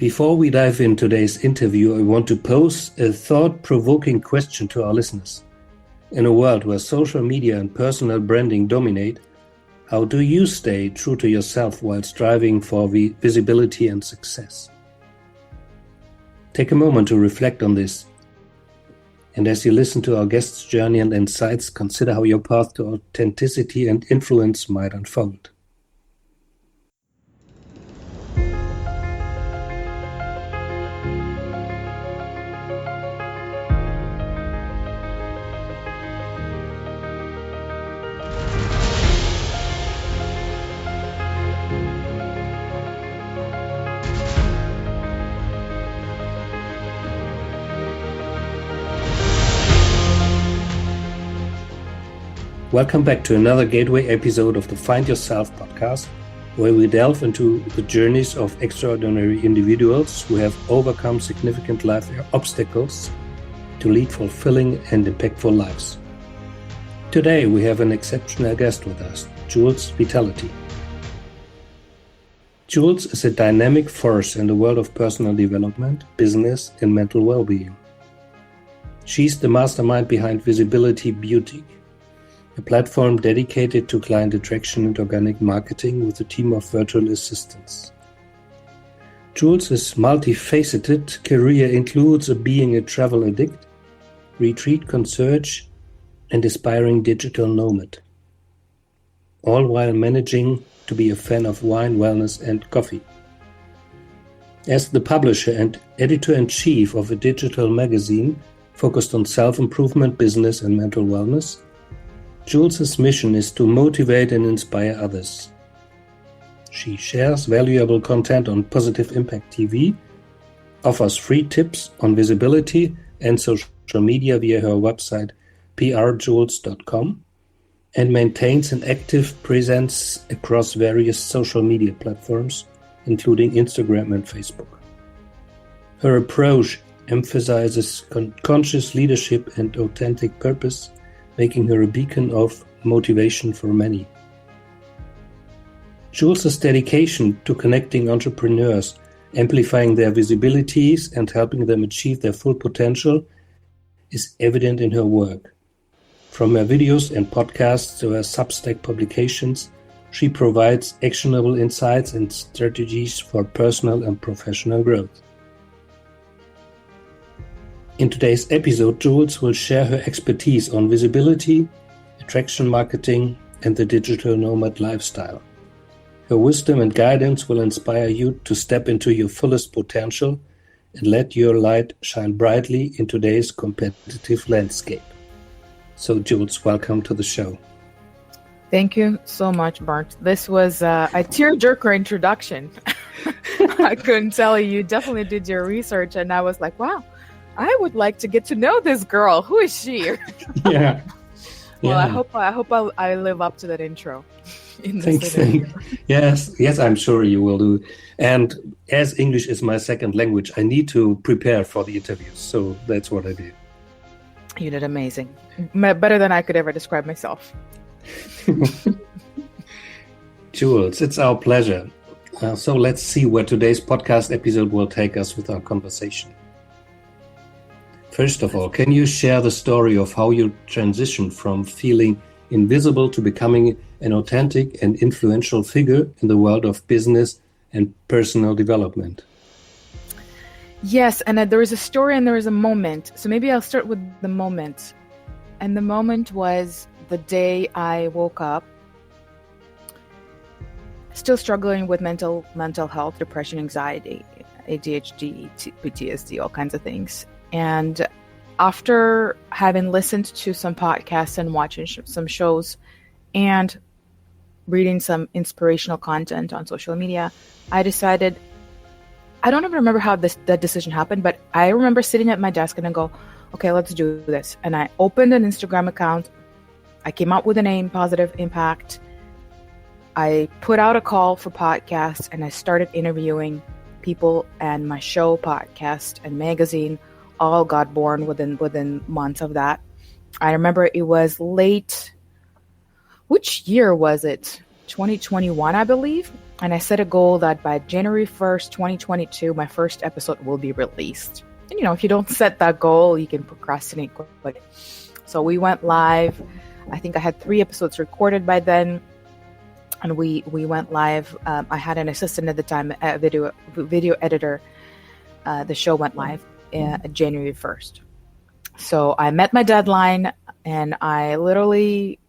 Before we dive into today's interview, I want to pose a thought-provoking question to our listeners. In a world where social media and personal branding dominate, how do you stay true to yourself while striving for visibility and success? Take a moment to reflect on this. And as you listen to our guest's journey and insights, consider how your path to authenticity and influence might unfold. Welcome back to another Gateway episode of the Find Yourself podcast, where we delve into the journeys of extraordinary individuals who have overcome significant life obstacles to lead fulfilling and impactful lives. Today, we have an exceptional guest with us, Julz Vitality. Julz is a dynamic force in the world of personal development, business, and mental well-being. She's the mastermind behind Visibility Beauty, a platform dedicated to client attraction and organic marketing with a team of virtual assistants. Julz's multifaceted career includes being a travel addict, retreat concierge, and aspiring digital nomad, all while managing to be a fan of wine, wellness, and coffee. As the publisher and editor-in-chief of a digital magazine focused on self-improvement, business, and mental wellness, Julz's mission is to motivate and inspire others. She shares valuable content on Positive Impact TV, offers free tips on visibility and social media via her website prjulz.com, and maintains an active presence across various social media platforms, including Instagram and Facebook. Her approach emphasizes conscious leadership and authentic purpose, making her a beacon of motivation for many. Julz's dedication to connecting entrepreneurs, amplifying their visibilities, and helping them achieve their full potential is evident in her work. From her videos and podcasts to her Substack publications, she provides actionable insights and strategies for personal and professional growth. In today's episode, Julz will share her expertise on visibility, attraction marketing, and the digital nomad lifestyle. Her wisdom and guidance will inspire you to step into your fullest potential and let your light shine brightly in today's competitive landscape. So, Julz, welcome to the show. Thank you so much, Bart. This was a tearjerker introduction. I couldn't tell you. You definitely did your research, and I was like, wow. I would like to get to know this girl. Who is she? Yeah. Well, I hope I live up to that intro. Thanks. Yes, I'm sure you will do. And as English is my second language, I need to prepare for the interviews. So that's what I do. You did amazing. Better than I could ever describe myself. Julz, it's our pleasure. So let's see where today's podcast episode will take us with our conversation. First of all, can you share the story of how you transitioned from feeling invisible to becoming an authentic and influential figure in the world of business and personal development? Yes, and there is a story and there is a moment. So maybe I'll start with the moment. And the moment was the day I woke up, still struggling with mental health, depression, anxiety, ADHD, PTSD, all kinds of things. And after having listened to some podcasts and watching some shows and reading some inspirational content on social media, I decided, I don't even remember how that decision happened, but I remember sitting at my desk and I go, okay, let's do this. And I opened an Instagram account. I came up with a name, Positive Impact. I put out a call for podcasts and I started interviewing people, and my show, podcast, and magazine all got born within months of that. I remember it was late, which year was it? 2021, I believe. And I set a goal that by January 1st, 2022, my first episode will be released. And, if you don't set that goal, you can procrastinate quickly. So we went live. I think I had 3 episodes recorded by then. And we went live. I had an assistant at the time, a video editor. The show went live January 1st. So I met my deadline, and I literally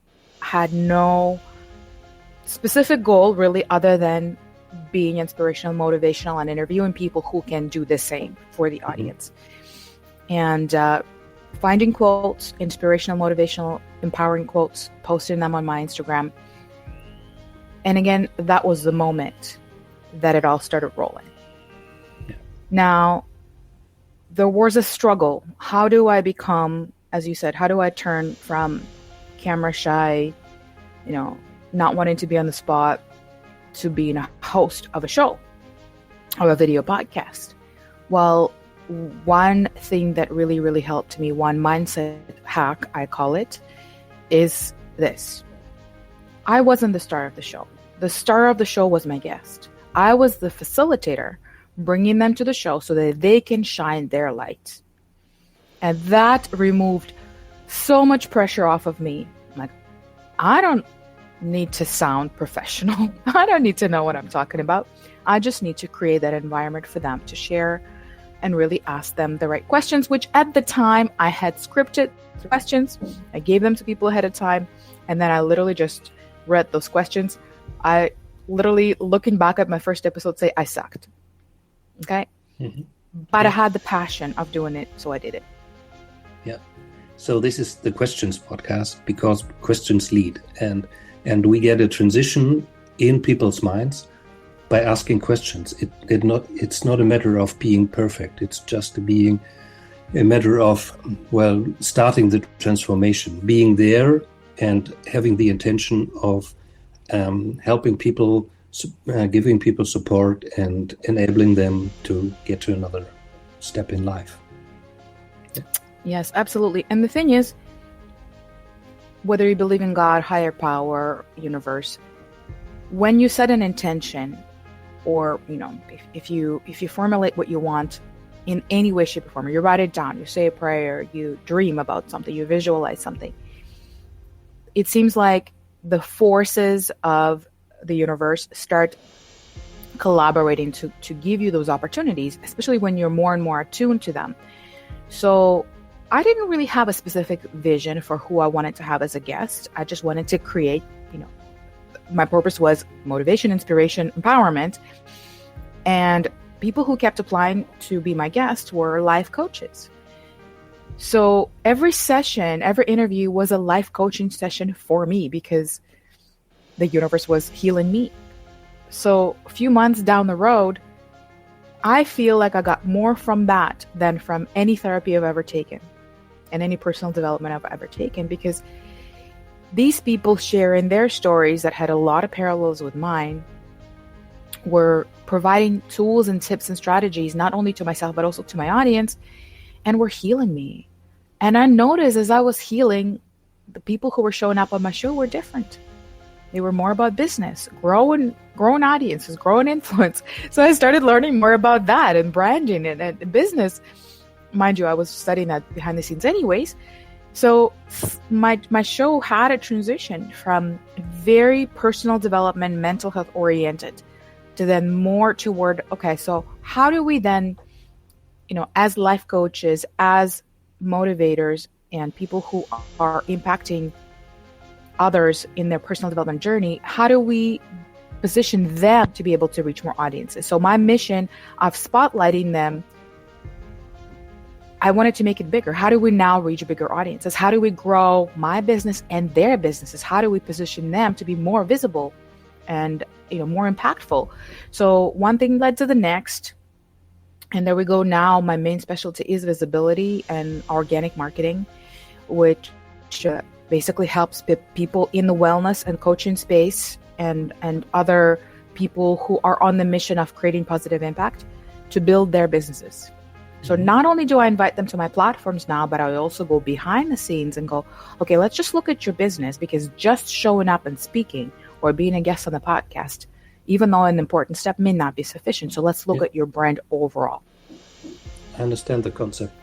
had no specific goal really other than being inspirational, motivational, and interviewing people who can do the same for the audience. And finding quotes, inspirational, motivational, empowering quotes, posting them on my Instagram. And again, that was the moment that it all started rolling. Yeah. Now, there was a struggle. How do I become, as you said, how do I turn from camera shy, not wanting to be on the spot, to being a host of a show or a video podcast? Well, one thing that really, really helped me, one mindset hack, I call it, is this. I wasn't the star of the show. The star of the show was my guest. I was the facilitator, bringing them to the show so that they can shine their light. And that removed so much pressure off of me. Like, I don't need to sound professional. I don't need to know what I'm talking about. I just need to create that environment for them to share and really ask them the right questions, which at the time I had scripted questions. I gave them to people ahead of time. And then I literally just read those questions. I literally, looking back at my first episode, say I sucked. Okay. Mm-hmm. But I had the passion of doing it, so I did it. Yeah. So this is the questions podcast, because questions lead, and we get a transition in people's minds by asking questions. It's not a matter of being perfect. It's just being a matter of, starting the transformation, being there and having the intention of helping people, giving people support and enabling them to get to another step in life. Yeah. Yes, absolutely. And the thing is, whether you believe in God, higher power, universe, when you set an intention, or if you formulate what you want in any way, shape, or form, you write it down, you say a prayer, you dream about something, you visualize something, it seems like the forces of the universe start collaborating to give you those opportunities, especially when you're more and more attuned to them. So I didn't really have a specific vision for who I wanted to have as a guest. I just wanted to create, my purpose was motivation, inspiration, empowerment. And people who kept applying to be my guests were life coaches. So every session, every interview was a life coaching session for me, because the universe was healing me. So a few months down the road, I feel like I got more from that than from any therapy I've ever taken and any personal development I've ever taken, because these people sharing their stories that had a lot of parallels with mine were providing tools and tips and strategies, not only to myself, but also to my audience, and were healing me. And I noticed as I was healing, the people who were showing up on my show were different. They were more about business, growing audiences, growing influence. So I started learning more about that and branding and business. Mind you, I was studying that behind the scenes anyways. So my show had a transition from very personal development, mental health oriented, to then more toward, okay, so how do we then, as life coaches, as motivators, and people who are impacting others in their personal development journey, how do we position them to be able to reach more audiences? So my mission of spotlighting them, I wanted to make it bigger. How do we now reach bigger audiences? How do we grow my business and their businesses? How do we position them to be more visible and more impactful? So one thing led to the next. And there we go. Now my main specialty is visibility and organic marketing, which basically helps people in the wellness and coaching space and other people who are on the mission of creating positive impact to build their businesses. So not only do I invite them to my platforms now, but I also go behind the scenes and go, okay, let's just look at your business, because just showing up and speaking or being a guest on the podcast even though an important step may not be sufficient. So let's look at your brand overall. I understand the concept.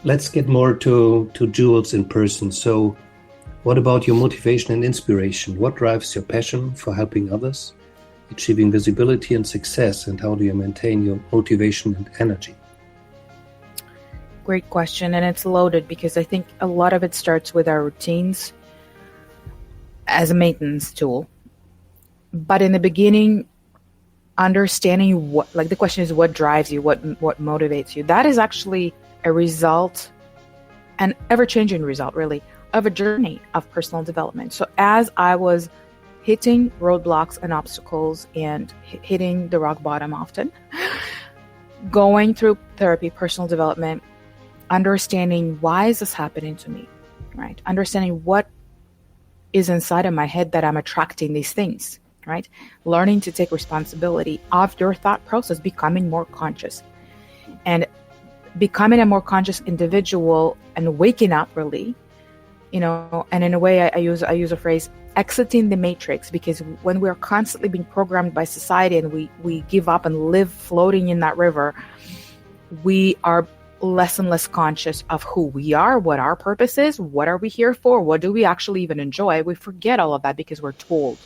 Let's get more to Julz in person. So what about your motivation and inspiration? What drives your passion for helping others, achieving visibility and success, and how do you maintain your motivation and energy? Great question, and it's loaded because I think a lot of it starts with our routines as a maintenance tool. But in the beginning, understanding what, like the question is, what drives you, what motivates you? That is actually a result, an ever-changing result, really, of a journey of personal development. So as I was hitting roadblocks and obstacles and hitting the rock bottom often, going through therapy, personal development, understanding why is this happening to me, right? Understanding what is inside of my head that I'm attracting these things, right? Learning to take responsibility of your thought process, becoming more conscious, and becoming a more conscious individual and waking up, really, and in a way I use a phrase, exiting the matrix, because when we're constantly being programmed by society and we give up and live floating in that river, we are less and less conscious of who we are, what our purpose is, what are we here for, what do we actually even enjoy. We forget all of that because we're told.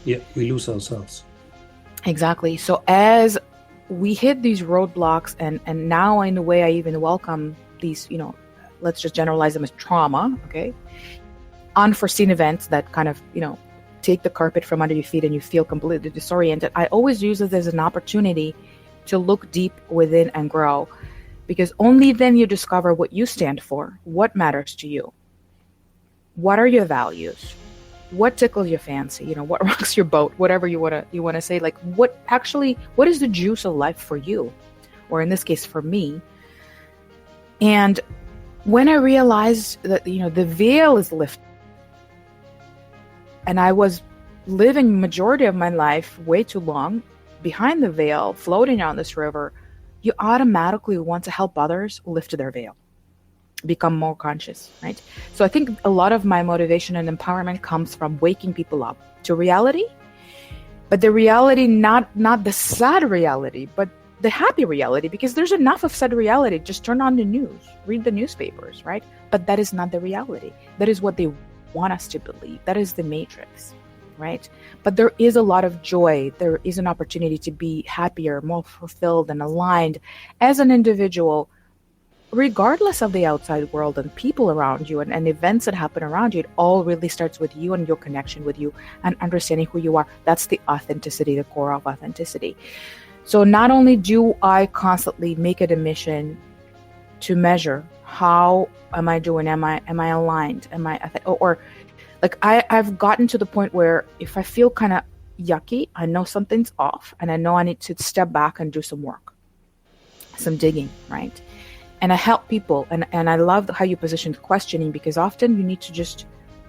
Yeah, we lose ourselves. Exactly. So as we hit these roadblocks, and now in a way I even welcome these, let's just generalize them as trauma, okay? Unforeseen events that kind of, take the carpet from under your feet and you feel completely disoriented. I always use it as an opportunity to look deep within and grow, because only then you discover what you stand for, what matters to you, what are your values, what tickles your fancy, what rocks your boat, whatever you want to say, like what is the juice of life for you, or in this case for me. And when I realized that the veil is lifted, and I was living majority of my life way too long behind the veil, floating on this river, you automatically want to help others lift their veil, become more conscious, right? So I think a lot of my motivation and empowerment comes from waking people up to reality, but the reality, not the sad reality, but the happy reality, because there's enough of sad reality. Just turn on the news, read the newspapers, right? But that is not the reality. That is what they want us to believe. That is the matrix, right? But there is a lot of joy. There is an opportunity to be happier, more fulfilled and aligned as an individual, regardless of the outside world and people around you and events that happen around you. It all really starts with you and your connection with you and understanding who you are. That's the authenticity, the core of authenticity. So not only do I constantly make it a mission to measure how am I doing, am I aligned, or like I've gotten to the point where if I feel kind of yucky, I know something's off, and I know I need to step back and do some work, some digging, right? And I help people, and I love how you positioned questioning, because often you need to just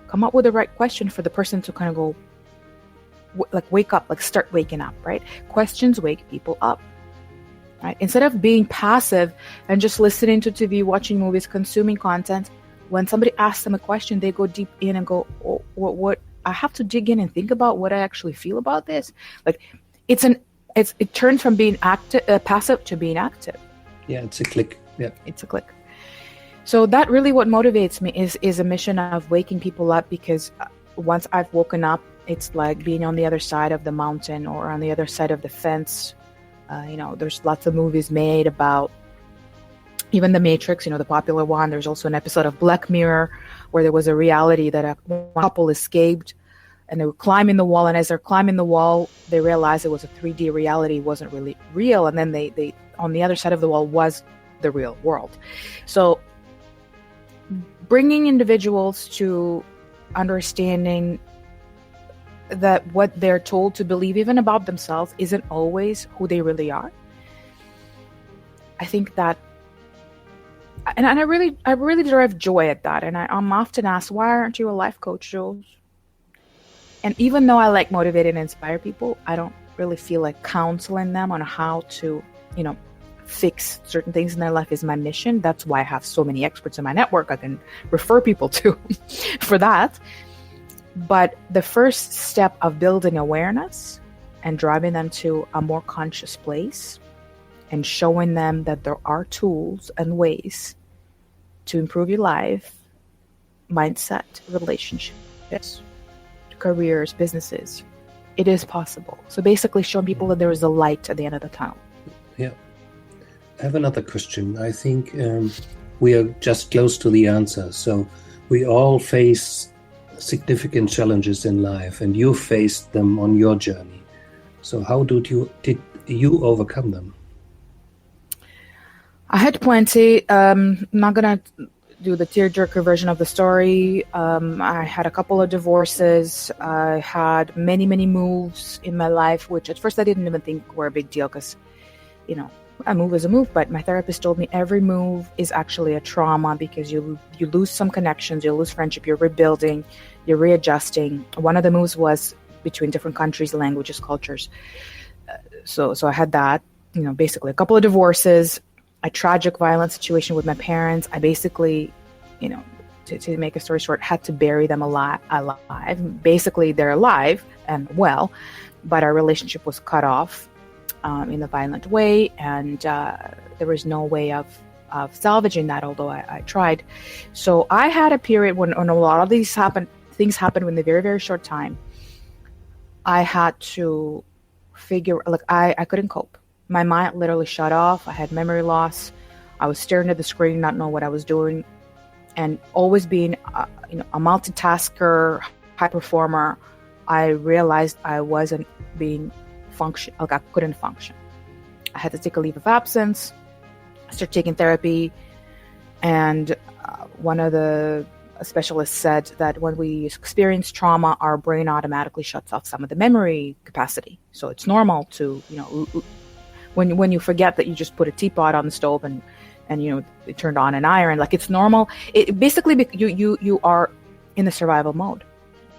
come up with the right question for the person to kind of go, like wake up, like start waking up, right? Questions wake people up, right? Instead of being passive and just listening to TV, watching movies, consuming content, when somebody asks them a question, they go deep in and go, oh, what I have to dig in and think about what I actually feel about this. Like it turns from being passive to being active. Yeah, it's a click. Yeah, it's a click. So that really what motivates me is a mission of waking people up, because once I've woken up, it's like being on the other side of the mountain or on the other side of the fence. There's lots of movies made about even the Matrix, the popular one. There's also an episode of Black Mirror where there was a reality that a couple escaped and they were climbing the wall. And as they're climbing the wall, they realized it was a 3D reality, wasn't really real. And then they on the other side of the wall was the real world. So bringing individuals to understanding that what they're told to believe, even about themselves, isn't always who they really are. I think that, and I really derive joy at that. And I'm often asked, why aren't you a life coach, Julz? And even though I like motivate and inspire people, I don't really feel like counseling them on how to, fix certain things in their life is my mission. That's why I have so many experts in my network I can refer people to for that. But the first step of building awareness and driving them to a more conscious place and showing them that there are tools and ways to improve your life, mindset, relationships, careers, businesses. It is possible. So basically showing people that there is a light at the end of the tunnel. Yeah. I have another question. I think we are just close to the answer. So we all face significant challenges in life, and you faced them on your journey. So how did you overcome them? I had plenty. I'm not going to do the tearjerker version of the story. I had a couple of divorces. I had many, many moves in my life, which at first I didn't even think were a big deal because, you know, a move is a move. But my therapist told me every move is actually a trauma because you lose some connections, you lose friendship, you're rebuilding, you're readjusting. One of the moves was between different countries, languages, cultures. So I had that, you know, basically a couple of divorces, a tragic, violent situation with my parents. I basically, you know, to make a story short, had to bury them alive. Basically, they're alive and well, but our relationship was cut off in a violent way, and there was no way of salvaging that, although I tried. So I had a period when a lot of these things happened in a very, very short time. I had to figure, like, I couldn't cope. My mind literally shut off. I had memory loss. I was staring at the screen, not knowing what I was doing, and always being a multitasker, high performer. I realized I wasn't being like I couldn't function. I had to take a leave of absence, start taking therapy, and one of the specialists said that when we experience trauma, our brain automatically shuts off some of the memory capacity. So it's normal to, you know, when you forget that you just put a teapot on the stove and you know, it turned on an iron, like, it's normal. It basically, you are in the survival mode.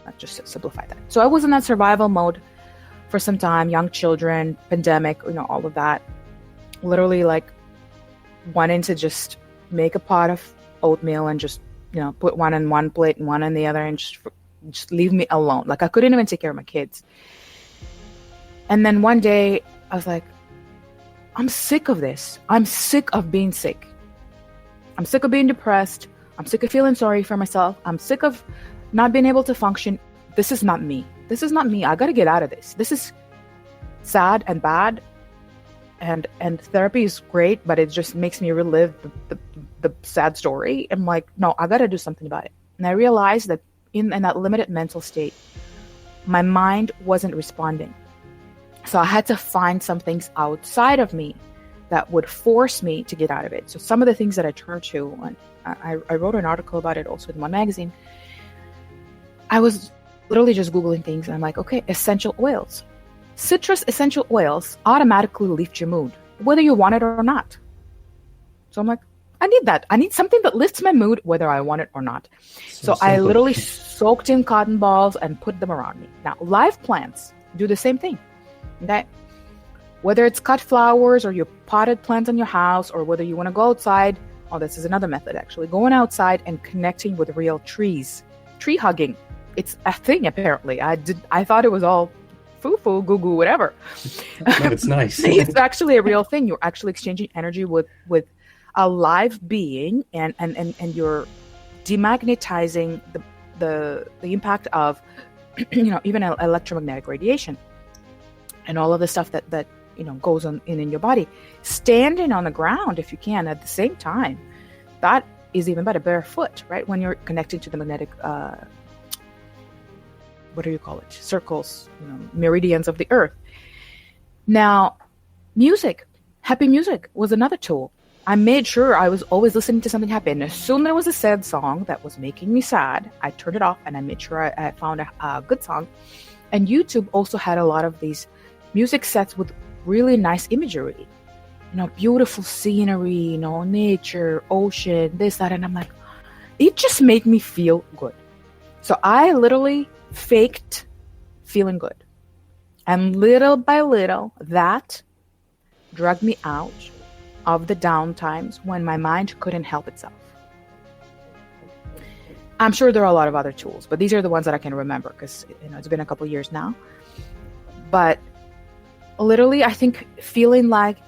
Let's just simplify that. So I was in that survival mode for some time, young children, pandemic, you know, all of that. Literally, like, wanting to just make a pot of oatmeal and just, you know, put one in one plate and one in the other and just leave me alone. Like, I couldn't even take care of my kids. And then one day I was like, I'm sick of this. I'm sick of being sick. I'm sick of being depressed. I'm sick of feeling sorry for myself. I'm sick of not being able to function. This is not me. This is not me. I got to get out of this. This is sad and bad. And therapy is great, but it just makes me relive the sad story. I'm like, no, I got to do something about it. And I realized that in that limited mental state, my mind wasn't responding. So I had to find some things outside of me that would force me to get out of it. So some of the things that I turned to, and I wrote an article about it also in one magazine. I was literally just Googling things, and I'm like, okay, essential oils. Citrus essential oils automatically lift your mood, whether you want it or not. So I'm like, I need that. I need something that lifts my mood, whether I want it or not. So I literally soaked in cotton balls and put them around me. Now, live plants do the same thing. Okay? Whether it's cut flowers or you potted plants in your house, or whether you want to go outside. Oh, this is another method, actually. Going outside and connecting with real trees. Tree hugging. It's a thing, apparently. I thought it was all foo-foo, goo-goo, whatever. No, it's nice. It's actually a real thing. You're actually exchanging energy with a live being, and you're demagnetizing the impact of, you know, even electromagnetic radiation and all of the stuff that you know goes on in your body. Standing on the ground, if you can, at the same time, that is even better. Barefoot, right? When you're connecting to the magnetic what do you call it? Circles, you know, meridians of the earth. Now, music, happy music was another tool. I made sure I was always listening to something happy. And as soon as there was a sad song that was making me sad, I turned it off and I made sure I found a good song. And YouTube also had a lot of these music sets with really nice imagery, you know, beautiful scenery, you know, nature, ocean, this, that. And I'm like, it just made me feel good. So I literally faked feeling good. And little by little, that dragged me out of the down times when my mind couldn't help itself. I'm sure there are a lot of other tools, but these are the ones that I can remember because, you know, it's been a couple years now. But literally, I think feeling like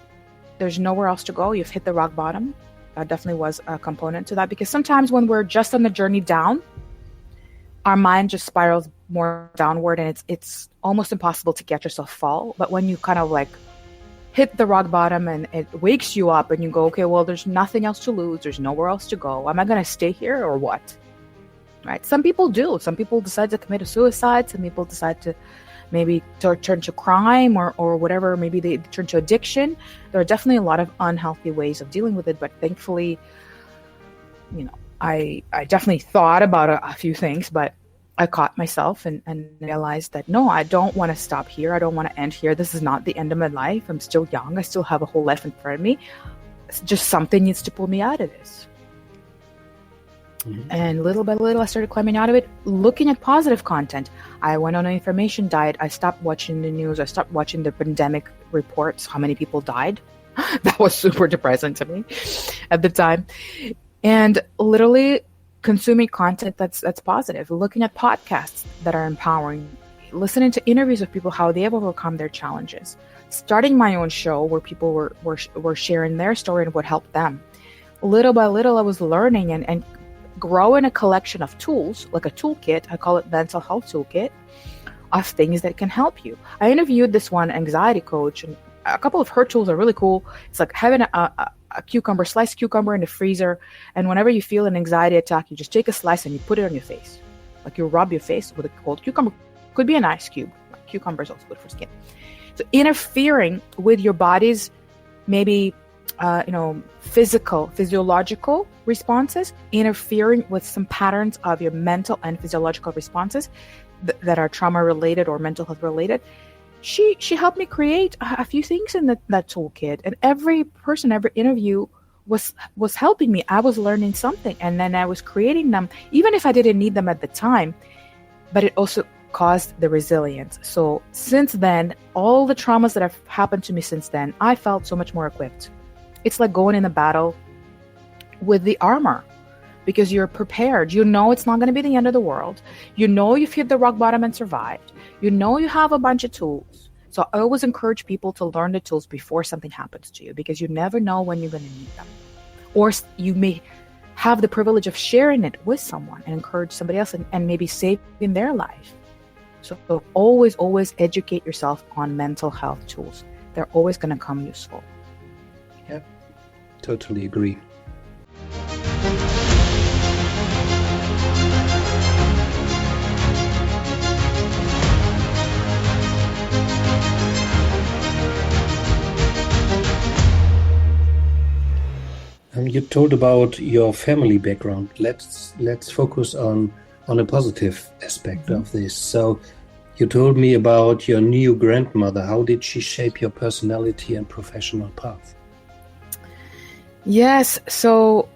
there's nowhere else to go, you've hit the rock bottom. That definitely was a component to that, because sometimes when we're just on the journey down, our mind just spirals more downward, and it's almost impossible to get yourself fall. But when you kind of like hit the rock bottom and it wakes you up and you go, okay, well, there's nothing else to lose. There's nowhere else to go. Am I going to stay here or what? Right? Some people do. Some people decide to commit a suicide. Some people decide to maybe turn to crime or whatever. Maybe they turn to addiction. There are definitely a lot of unhealthy ways of dealing with it. But thankfully, I definitely thought about a few things, but I caught myself and realized that, no, I don't want to stop here. I don't want to end here. This is not the end of my life. I'm still young. I still have a whole life in front of me. It's just something needs to pull me out of this. Mm-hmm. And little by little, I started climbing out of it, looking at positive content. I went on an information diet. I stopped watching the news. I stopped watching the pandemic reports, how many people died. That was super depressing to me at the time. And literally consuming content that's positive, looking at podcasts that are empowering, listening to interviews of people, how they have overcome their challenges, starting my own show where people were sharing their story and what helped them. Little by little, I was learning and growing a collection of tools, like a toolkit. I call it mental health toolkit, of things that can help you. I interviewed this one anxiety coach, and a couple of her tools are really cool. It's like having a sliced cucumber in the freezer, and whenever you feel an anxiety attack, you just take a slice and you put it on your face. Like you rub your face with a cold cucumber. Could be an ice cube. Cucumber is also good for skin. So interfering with your body's maybe physiological responses, interfering with some patterns of your mental and physiological responses that are trauma related or mental health related. She helped me create a few things in that toolkit, and every interview was helping me. I was learning something, and then I was creating them, even if I didn't need them at the time, but it also caused the resilience. So since then, all the traumas that have happened to me since then, I felt so much more equipped. It's like going in a battle with the armor, because you're prepared. You know it's not going to be the end of the world. You know you've hit the rock bottom and survived. You know you have a bunch of tools. So I always encourage people to learn the tools before something happens to you, because you never know when you're going to need them. Or you may have the privilege of sharing it with someone and encourage somebody else and maybe saving their life. So always, always educate yourself on mental health tools. They're always going to come useful. Yep, totally agree. You told about your family background. Let's focus on a positive aspect of this. So you told me about your new grandmother. How did she shape your personality and professional path? Yes. So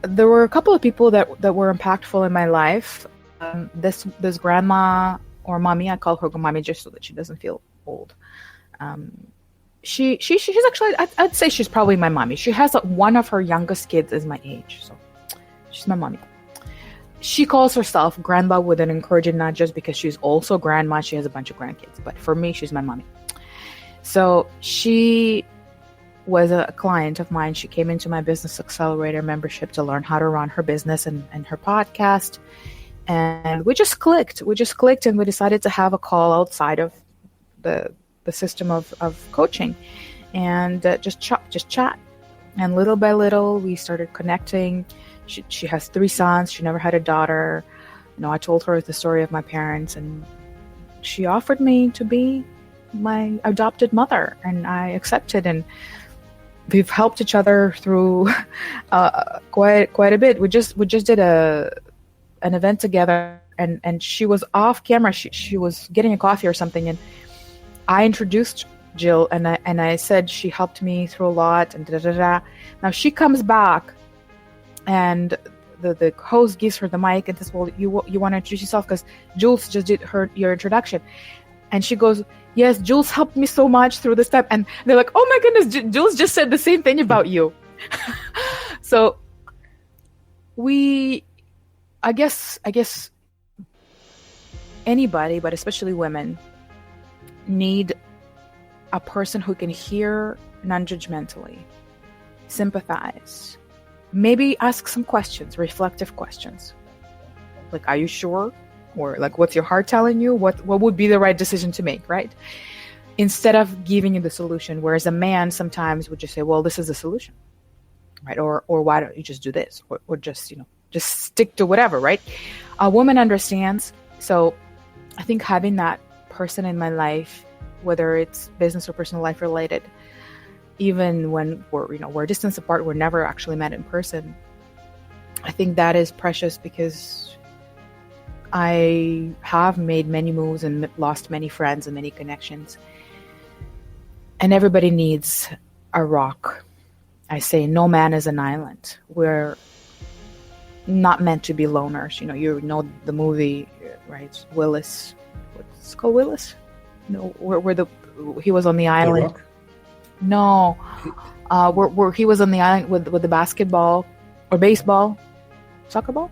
there were a couple of people that were impactful in my life. This grandma, or mommy, I call her mommy just so that she doesn't feel old. She's actually, I'd say she's probably my mommy. She has one of her youngest kids is my age, so she's my mommy. She calls herself grandma with an encouraging nod, just because she's also grandma. She has a bunch of grandkids, but for me, she's my mommy. So she was a client of mine. She came into my Business Accelerator membership to learn how to run her business and her podcast. And we just clicked. And we decided to have a call outside of the system of coaching, and just chat. And little by little, we started connecting. She has 3 sons. She never had a daughter. I told her the story of my parents, and she offered me to be my adopted mother, and I accepted. And we've helped each other through quite a bit. We just did an event together, and she was off camera. She was getting a coffee or something, and I introduced Jill, and I said she helped me through a lot, and Now she comes back, and the host gives her the mic and says, "Well, you want to introduce yourself, because Julz just did your introduction." And she goes, "Yes, Julz helped me so much through this time." And they're like, "Oh my goodness, Julz just said the same thing about you." So I guess anybody, but especially women, need a person who can hear non-judgmentally, sympathize, maybe ask some questions, reflective questions. Like, are you sure? Or like, what's your heart telling you? What would be the right decision to make, right? Instead of giving you the solution. Whereas a man sometimes would just say, well, this is the solution, right? Or why don't you just do this? Or just, just stick to whatever, right? A woman understands. So I think having that person in my life, whether it's business or personal life related, even when we're distance apart, we're never actually met in person, I think that is precious, because I have made many moves and lost many friends and many connections. And everybody needs a rock. I say no man is an island. We're not meant to be loners. You know the movie, right? Willis. What's it called, Willis? No, where he was on the island. The Rock? No, where he was on the island with the basketball or baseball, soccer ball.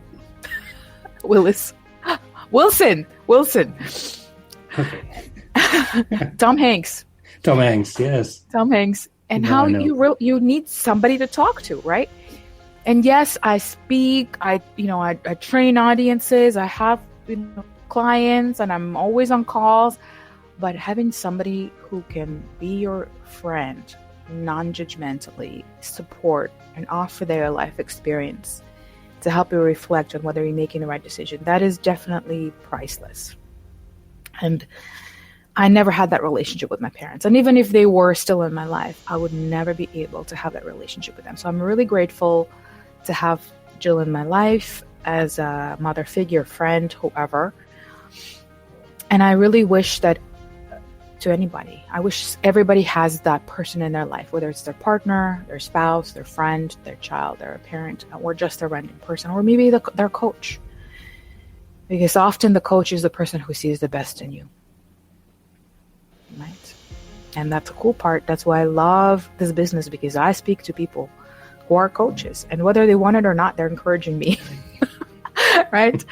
Wilson. Okay. Tom Hanks. Tom Hanks, yes. Tom Hanks. And No, how I know. you need somebody to talk to, right? And yes, I speak, I train audiences, I have clients, and I'm always on calls, but having somebody who can be your friend, non-judgmentally support and offer their life experience to help you reflect on whether you're making the right decision, that is definitely priceless. And I never had that relationship with my parents. And even if they were still in my life, I would never be able to have that relationship with them. So I'm really grateful to have Jill in my life as a mother figure, friend, whoever. And I really wish that to anybody, I wish everybody has that person in their life, whether it's their partner, their spouse, their friend, their child, their parent, or just a random person, or maybe their coach. Because often the coach is the person who sees the best in you. Right? And that's a cool part. That's why I love this business, because I speak to people who are coaches, and whether they want it or not, they're encouraging me. Right?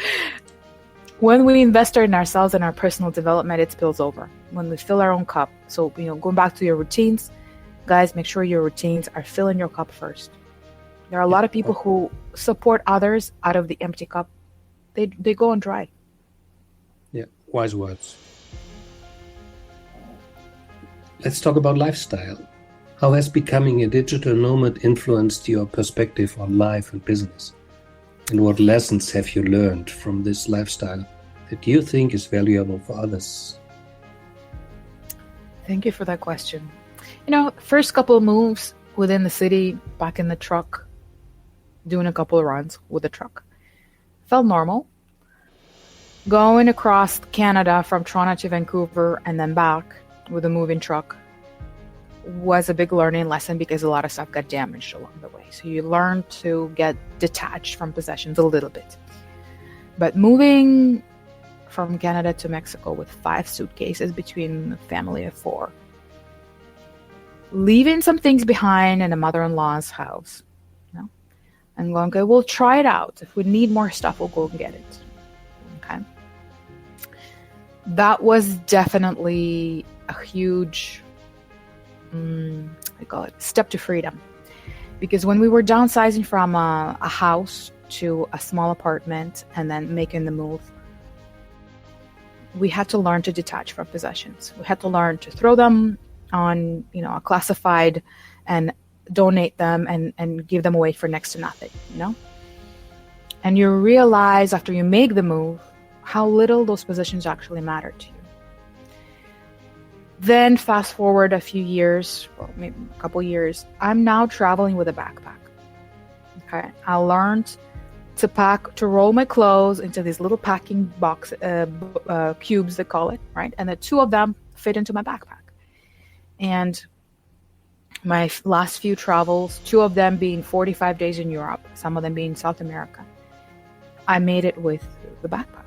When we invest in ourselves and our personal development, it spills over. When we fill our own cup. So, going back to your routines, guys, make sure your routines are filling your cup first. There are a lot of people who support others out of the empty cup. They go on dry. Yeah, wise words. Let's talk about lifestyle. How has becoming a digital nomad influenced your perspective on life and business? And what lessons have you learned from this lifestyle that you think is valuable for others? Thank you for that question. First couple of moves within the city, back in the truck, doing a couple of runs with the truck, felt normal. Going across Canada from Toronto to Vancouver and then back with a moving truck was a big learning lesson, because a lot of stuff got damaged along the way. So you learn to get detached from possessions a little bit. But moving from Canada to Mexico with 5 suitcases between a family of 4, leaving some things behind in a mother-in-law's house, and going, okay, we'll try it out. If we need more stuff, we'll go and get it. Okay. That was definitely a huge step to freedom, because when we were downsizing from a house to a small apartment and then making the move, we had to learn to detach from possessions. We had to learn to throw them on a classified and donate them and give them away for next to nothing. And you realize after you make the move how little those possessions actually matter to you. Then fast forward a few years, or maybe a couple years, I'm now traveling with a backpack. Okay, I learned to roll my clothes into these little packing box cubes, they call it, right? And the 2 of them fit into my backpack. And my last few travels, 2 of them being 45 days in Europe, some of them being South America, I made it with the backpack.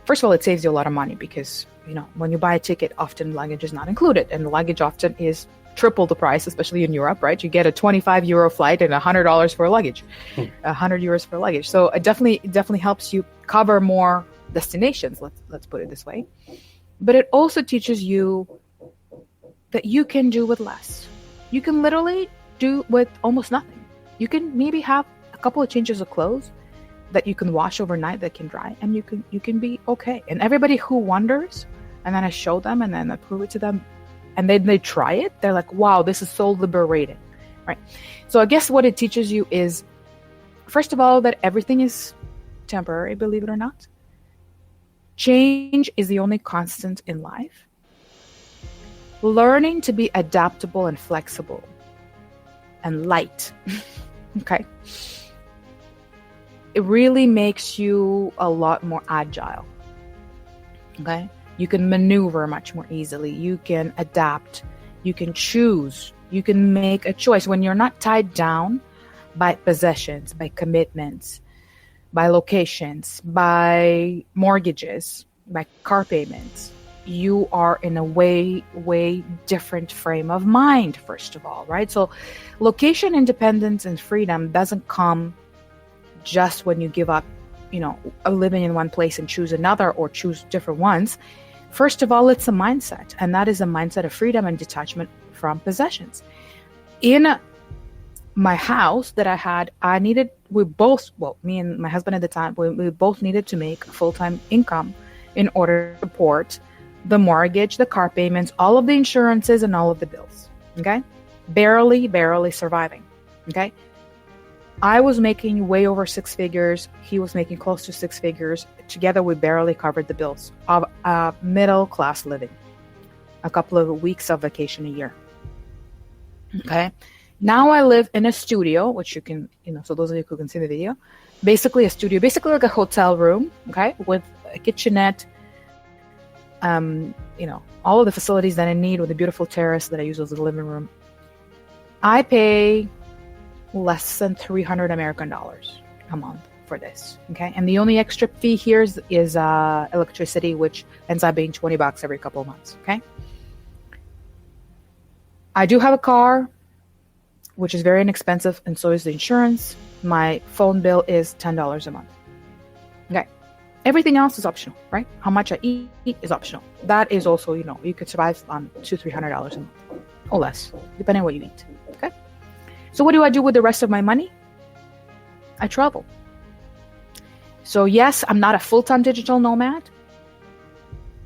First of all, it saves you a lot of money, because when you buy a ticket, often luggage is not included, and the luggage often is triple the price, especially in Europe, right? You get a 25 euro flight and $100 for luggage, 100 euros for luggage. So it definitely helps you cover more destinations. Let's put it this way. But it also teaches you that you can do with less. You can literally do with almost nothing. You can maybe have a couple of changes of clothes that you can wash overnight that can dry, and you can be okay. And everybody who wonders, and then I show them and then I prove it to them, and then they try it, they're like, wow, this is so liberating, right? So I guess what it teaches you is, first of all, that everything is temporary, believe it or not. Change is the only constant in life. Learning to be adaptable and flexible and light, okay? It really makes you a lot more agile, okay? You can maneuver much more easily. You can adapt. You can choose. You can make a choice when you're not tied down by possessions, by commitments, by locations, by mortgages, by car payments. You are in a way different frame of mind, first of all, right? So location independence and freedom doesn't come just when you give up, living in one place and choose another or choose different ones. First of all, it's a mindset, and that is a mindset of freedom and detachment from possessions. In my house that I had, me and my husband at the time, we both needed to make full-time income in order to support the mortgage, the car payments, all of the insurances, and all of the bills, okay? Barely surviving, okay? I was making way over 6 figures. He was making close to 6 figures. Together, we barely covered the bills of middle-class living, a couple of weeks of vacation a year, okay? Now I live in a studio, which you can, so those of you who can see the video, basically a studio, basically like a hotel room, okay, with a kitchenette, all of the facilities that I need, with a beautiful terrace that I use as a living room. I pay less than $300 American a month for this, okay? And the only extra fee here is electricity, which ends up being $20 every couple of months, okay? I do have a car, which is very inexpensive, and so is the insurance. My phone bill is $10 a month, okay? Everything else is optional, right? How much I eat is optional. That is also, you could survive on $200-300 a month or less, depending on what you eat, okay? So what do I do with the rest of my money? I travel. So yes, I'm not a full-time digital nomad.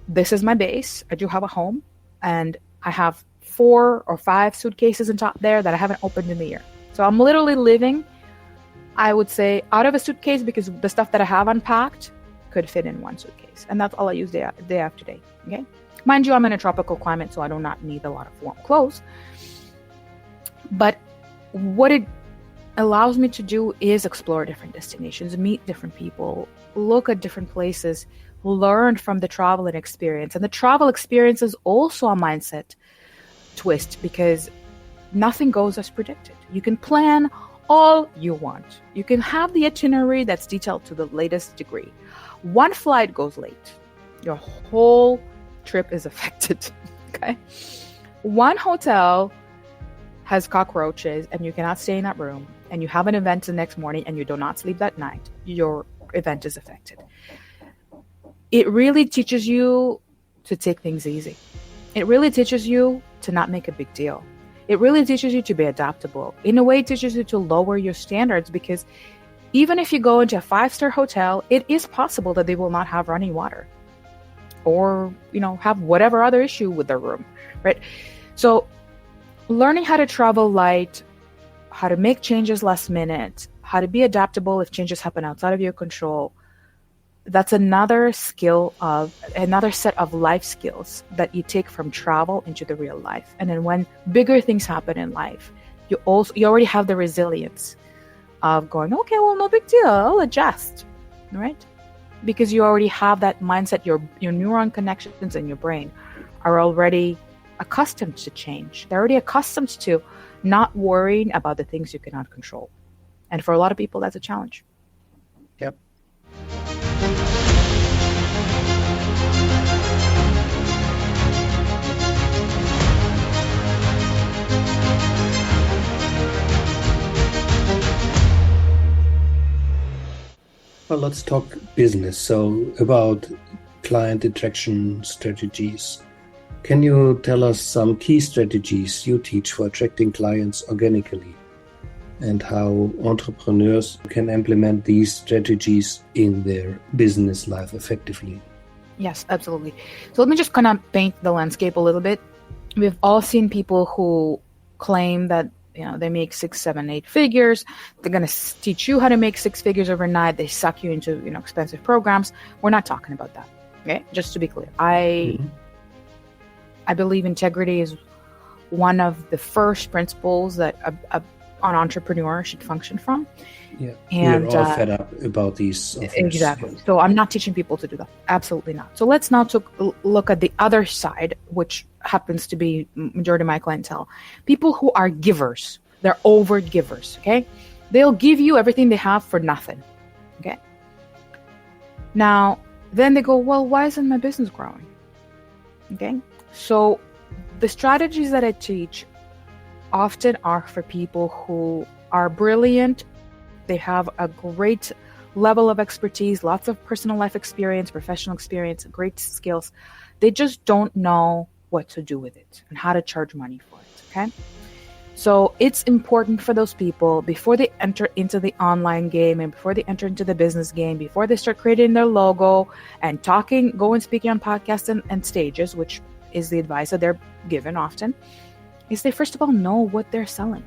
This is my base. I do have a home, and I have 4 or 5 suitcases on top there that I haven't opened in a year. So I'm literally living, I would say, out of a suitcase, because the stuff that I have unpacked could fit in one suitcase. And that's all I use day after day, okay? Mind you, I'm in a tropical climate, so I do not need a lot of warm clothes. But what it allows me to do is explore different destinations, meet different people, look at different places, learn from the travel and experience. And the travel experience is also a mindset twist, because nothing goes as predicted. You can plan all you want. You can have the itinerary that's detailed to the latest degree. One flight goes late, your whole trip is affected, okay? One hotel has cockroaches and you cannot stay in that room, and you have an event the next morning and you do not sleep that night, your event is affected. It really teaches you to take things easy. It really teaches you to not make a big deal. It really teaches you to be adaptable. In a way, it teaches you to lower your standards, because even if you go into a 5-star hotel, it is possible that they will not have running water, or, have whatever other issue with their room, right? So learning how to travel light, how to make changes last minute, how to be adaptable if changes happen outside of your control, that's another set of life skills that you take from travel into the real life. And then when bigger things happen in life, you already have the resilience of going, okay, well, no big deal, I'll adjust, right? Because you already have that mindset. Your neuron connections in your brain are already accustomed to change. They're already accustomed to not worrying about the things you cannot control. And for a lot of people, that's a challenge. Yep. Well, let's talk business. So about client attraction strategies. Can you tell us some key strategies you teach for attracting clients organically and how entrepreneurs can implement these strategies in their business life effectively? Yes, absolutely. So let me just kind of paint the landscape a little bit. We've all seen people who claim that they make 6, 7, 8 figures. They're going to teach you how to make 6 figures overnight. They suck you into expensive programs. We're not talking about that. Okay, just to be clear, I believe integrity is one of the first principles that an entrepreneur should function from. Yeah, and we're all fed up about these offers. Exactly. So I'm not teaching people to do that. Absolutely not. So let's now look at the other side, which happens to be majority of my clientele. People who are givers. They're over givers. Okay, they'll give you everything they have for nothing. Okay. Now, then they go, well, why isn't my business growing? Okay. So the strategies that I teach often are for people who are brilliant. They have a great level of expertise, lots of personal life experience, professional experience, great skills. They just don't know what to do with it and how to charge money for it. Okay. So it's important for those people, before they enter into the online game and before they enter into the business game, before they start creating their logo and go and speaking on podcasts and stages, which is the advice that they're given often, is they first of all know what they're selling.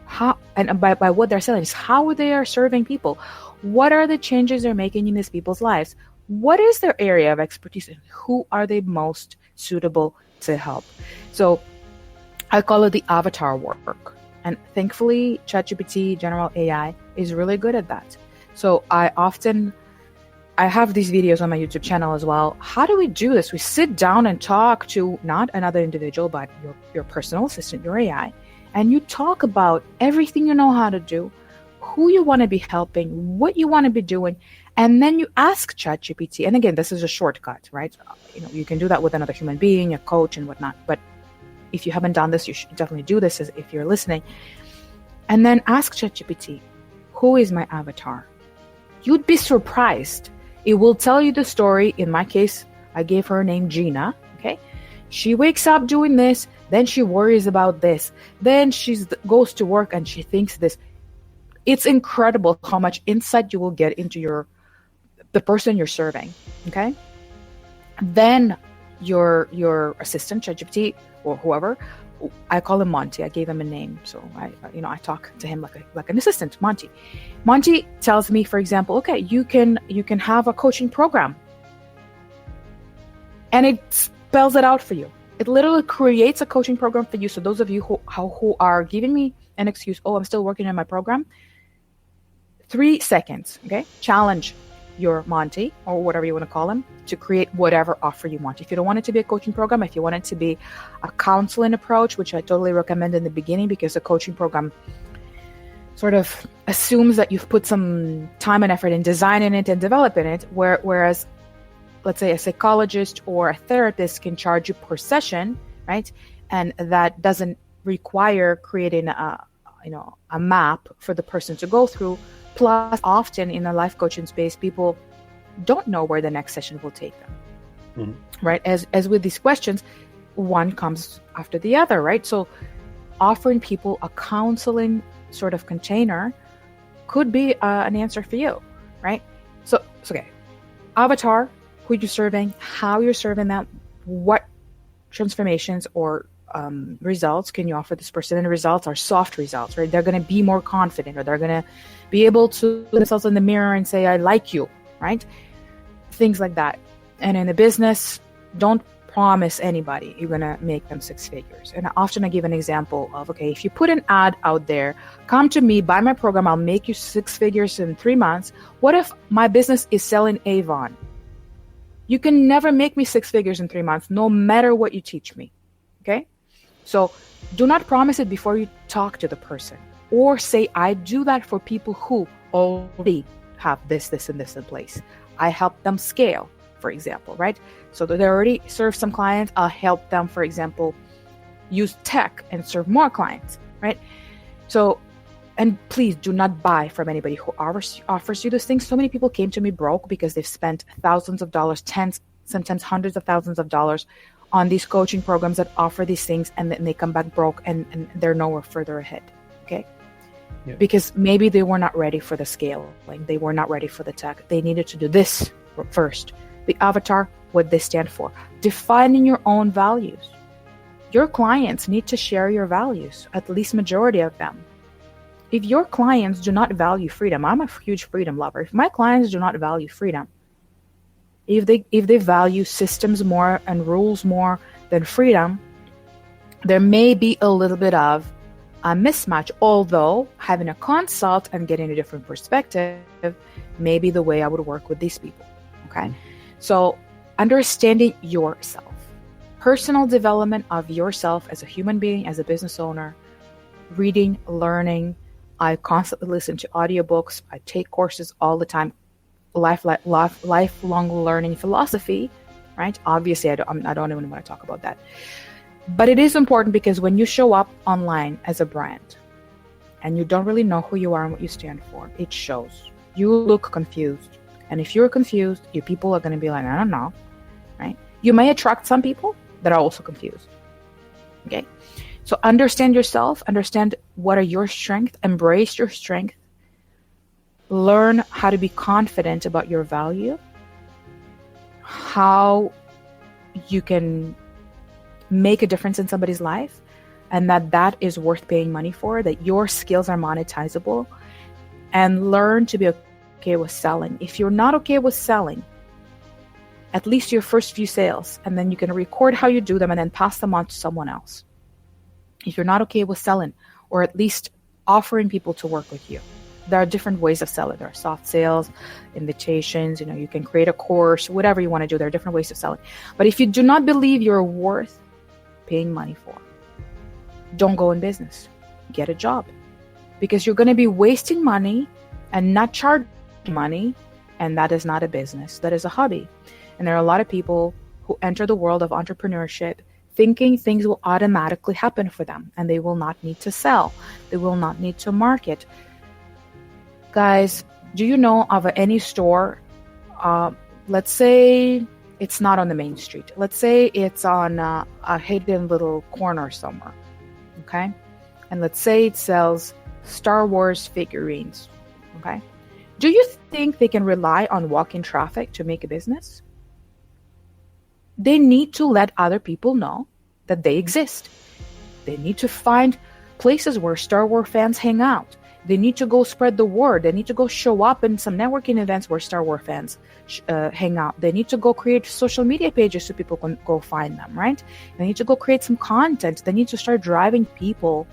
How, and by what they're selling is how they are serving people. What are the changes they're making in these people's lives? What is their area of expertise and who are they most suitable to help? So I call it the avatar work. And thankfully, ChatGPT, general AI, is really good at that. So I have these videos on my YouTube channel as well. How do we do this? We sit down and talk to not another individual, but your personal assistant, your AI, and you talk about everything you know how to do, who you want to be helping, what you want to be doing, and then you ask ChatGPT. And again, this is a shortcut, right? You can do that with another human being, a coach and whatnot. But if you haven't done this, you should definitely do this if you're listening. And then ask ChatGPT, who is my avatar? You'd be surprised. It will tell you the story. In my case, I gave her a name, Gina. Okay. She wakes up doing this. Then she worries about this. Then she goes to work and she thinks this. It's incredible how much insight you will get into the person you're serving. Okay. Then your assistant, ChatGPT or whoever, I call him Monty. I gave him a name. So I talk to him like an assistant, Monty. Monty tells me, for example, okay, you can have a coaching program. And it spells it out for you. It literally creates a coaching program for you. So those of you who are giving me an excuse, oh, I'm still working on my program, 3 seconds, okay? Challenge your Monty, or whatever you want to call him, to create whatever offer you want. If you don't want it to be a coaching program, if you want it to be a counseling approach, which I totally recommend in the beginning, because a coaching program sort of assumes that you've put some time and effort in designing it and developing it, whereas let's say a psychologist or a therapist can charge you per session, right? And that doesn't require creating a map for the person to go through. Plus, often in the life coaching space, people don't know where the next session will take them, right? As with these questions, one comes after the other, right? So offering people a counseling sort of container could be an answer for you, right? So okay, avatar, who you're serving, how you're serving them, what transformations or results can you offer this person? And the results are soft results, right? They're going to be more confident, or they're going to be able to look themselves in the mirror and say, I like you, right? Things like that. And in the business, don't promise anybody you're going to make them 6 figures. And often I give an example of, okay, if you put an ad out there, come to me, buy my program, I'll make you 6 figures in 3 months. What if my business is selling Avon? You can never make me 6 figures in 3 months, no matter what you teach me. Okay? So do not promise it before you talk to the person, or say, I do that for people who already have this, and this in place. I help them scale, for example, right? So that they already serve some clients. I'll help them, for example, use tech and serve more clients, right? So, and please do not buy from anybody who offers you those things. So many people came to me broke because they've spent thousands of dollars, tens, sometimes hundreds of thousands of dollars on these coaching programs that offer these things, and then they come back broke and they're nowhere further ahead. Okay. Yeah. Because maybe they were not ready for the scale. Like they were not ready for the tech. They needed to do this first. The avatar, what they stand for. Defining your own values. Your clients need to share your values, at least majority of them. If your clients do not value freedom, I'm a huge freedom lover. If my clients do not value freedom, if they value systems more and rules more than freedom, there may be a little bit of a mismatch. Although having a consult and getting a different perspective may be the way I would work with these people. Okay. So understanding yourself, personal development of yourself as a human being, as a business owner, reading, learning. I constantly listen to audiobooks. I take courses all the time. Lifelong learning philosophy, right? Obviously, I don't even want to talk about that. But it is important because when you show up online as a brand and you don't really know who you are and what you stand for, it shows. You look confused. And if you're confused, your people are going to be like, I don't know, right? You may attract some people that are also confused. Okay. So understand yourself, understand what are your strengths, embrace your strength, learn how to be confident about your value, how you can make a difference in somebody's life, and that is worth paying money for, that your skills are monetizable, and learn to be okay with selling. If you're not okay with selling, at least your first few sales, and then you can record how you do them and then pass them on to someone else. If you're not okay with selling, or at least offering people to work with you, there are different ways of selling. There are soft sales, invitations, you can create a course, whatever you want to do. There are different ways of selling. But if you do not believe you're worth paying money for, don't go in business. Get a job. Because you're going to be wasting money and not charging money, and that is not a business. That is a hobby. And there are a lot of people who enter the world of entrepreneurship thinking things will automatically happen for them, and they will not need to sell. They will not need to market. Guys, do you know of any store, let's say it's not on the main street. Let's say it's on a hidden little corner somewhere, okay? And let's say it sells Star Wars figurines, okay? Do you think they can rely on walk-in traffic to make a business? They need to let other people know that they exist. They need to find places where Star Wars fans hang out. They need to go spread the word. They need to go show up in some networking events where Star Wars fans hang out. They need to go create social media pages so people can go find them, right? They need to go create some content. They need to start driving people,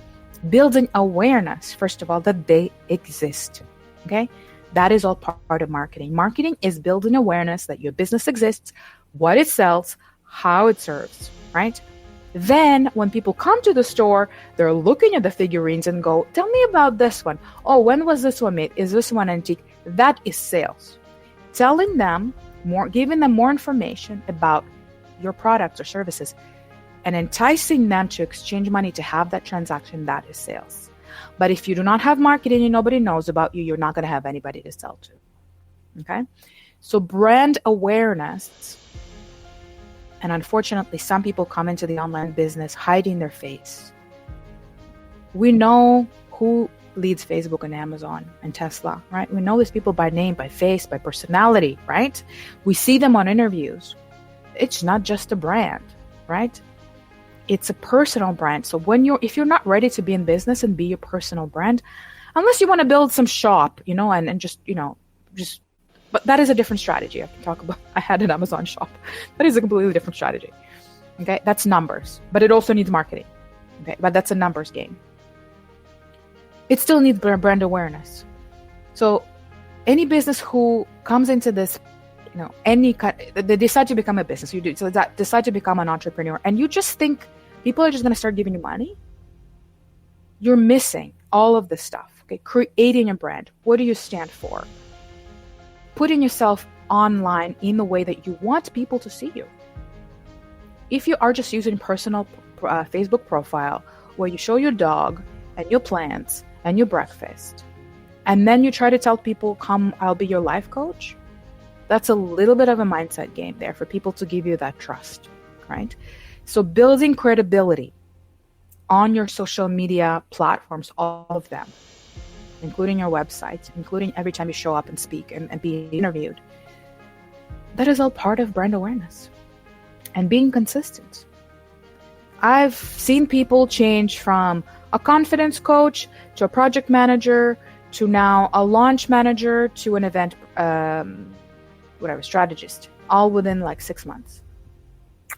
building awareness, first of all, that they exist, okay? That is all part of marketing. Marketing is building awareness that your business exists, what it sells, how it serves, right? Then when people come to the store, they're looking at the figurines and go, tell me about this one. Oh, when was this one made? Is this one antique? That is sales. Telling them more, giving them more information about your products or services, and enticing them to exchange money to have that transaction, that is sales. But if you do not have marketing and nobody knows about you, you're not going to have anybody to sell to. Okay? So brand awareness. And unfortunately, some people come into the online business hiding their face. We know who leads Facebook and Amazon and Tesla, right? We know these people by name, by face, by personality, right? We see them on interviews. It's not just a brand, right? It's a personal brand. So if you're not ready to be in business and be your personal brand, unless you want to build some shop, and just but that is a different strategy. I can talk about, I had an Amazon shop. That is a completely different strategy. Okay. That's numbers, but it also needs marketing. Okay. But that's a numbers game. It still needs brand awareness. So any business who comes into this, they decide to become a business. You do. So that decide to become an entrepreneur and you just think people are just going to start giving you money. You're missing all of this stuff. Okay. Creating a brand. What do you stand for? Putting yourself online in the way that you want people to see you. If you are just using personal Facebook profile where you show your dog and your plants and your breakfast, and then you try to tell people, come, I'll be your life coach, that's a little bit of a mindset game there for people to give you that trust. right? So building credibility on your social media platforms, all of them, including your website, including every time you show up and speak and be interviewed, that is all part of brand awareness and being consistent. I've seen people change from a confidence coach to a project manager to now a launch manager to an event, strategist, all within like 6 months.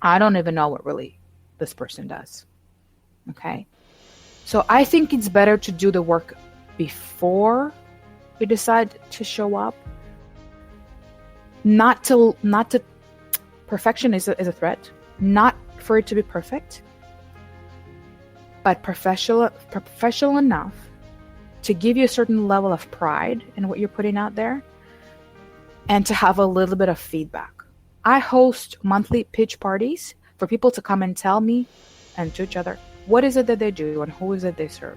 I don't even know what really this person does. Okay. So I think it's better to do the work before you decide to show up. Not to perfection is a threat. Not for it to be perfect, but professional enough to give you a certain level of pride in what you're putting out there and to have a little bit of feedback. I host monthly pitch parties for people to come and tell me and to each other what is it that they do and who is it they serve.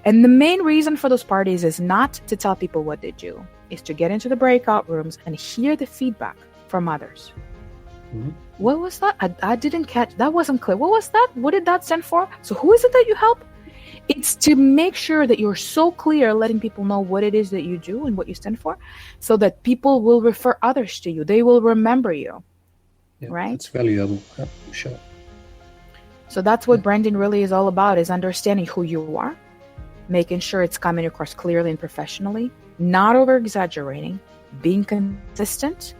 And the main reason for those parties is not to tell people what they do, is to get into the breakout rooms and hear the feedback from others. Mm-hmm. What was that? I didn't catch. That wasn't clear. What was that? What did that stand for? So who is it that you help? It's to make sure that you're so clear, letting people know what it is that you do and what you stand for, so that people will refer others to you. They will remember you, right? That's valuable, sure. So that's what branding really is all about, is understanding who you are, making sure it's coming across clearly and professionally, not over-exaggerating, being consistent,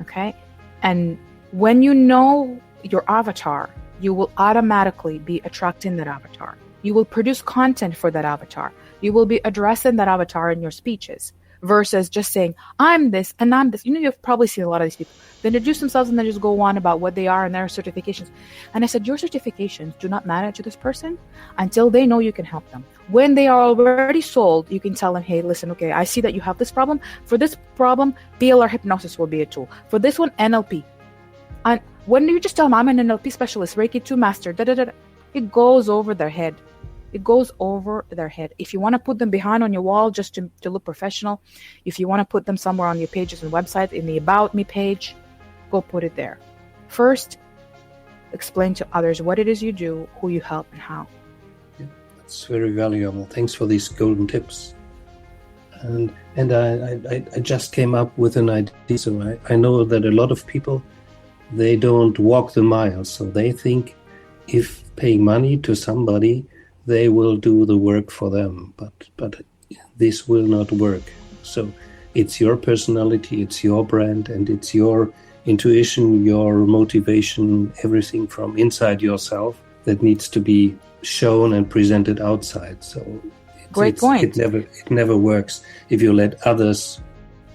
okay? And when you know your avatar, you will automatically be attracting that avatar. You will produce content for that avatar. You will be addressing that avatar in your speeches versus just saying, I'm this and I'm this. You've probably seen a lot of these people. They introduce themselves and they just go on about what they are and their certifications. And I said, your certifications do not matter to this person until they know you can help them. When they are already sold, you can tell them, hey, listen, okay, I see that you have this problem. For this problem, PLR hypnosis will be a tool. For this one, NLP. And when you just tell them, I'm an NLP specialist, Reiki 2 master, it goes over their head. It goes over their head. If you want to put them behind on your wall just to look professional, if you want to put them somewhere on your pages and websites, in the About Me page, go put it there. First, explain to others what it is you do, who you help, and how. Yeah, that's very valuable. Thanks for these golden tips. And I just came up with an idea. So I know that a lot of people, they don't walk the mile. So they think if paying money to somebody, they will do the work for them, but this will not work. So it's your personality, it's your brand, and it's your intuition, your motivation, everything from inside yourself that needs to be shown and presented outside. So great point. It never works if you let others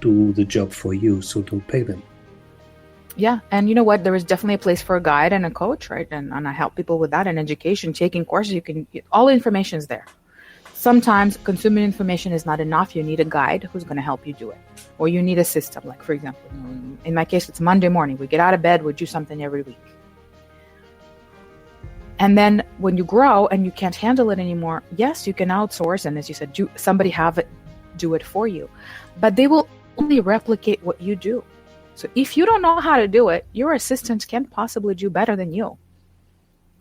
do the job for you. So don't pay them. Yeah. And you know what? There is definitely a place for a guide and a coach, right? And I help people with that in education, taking courses. You can get all the information is there. Sometimes consuming information is not enough. You need a guide who's going to help you do it. Or you need a system. Like, for example, in my case, it's Monday morning. We get out of bed, we do something every week. And then when you grow and you can't handle it anymore, yes, you can outsource. And as you said, somebody have it do it for you. But they will only replicate what you do. So if you don't know how to do it, your assistant can't possibly do better than you,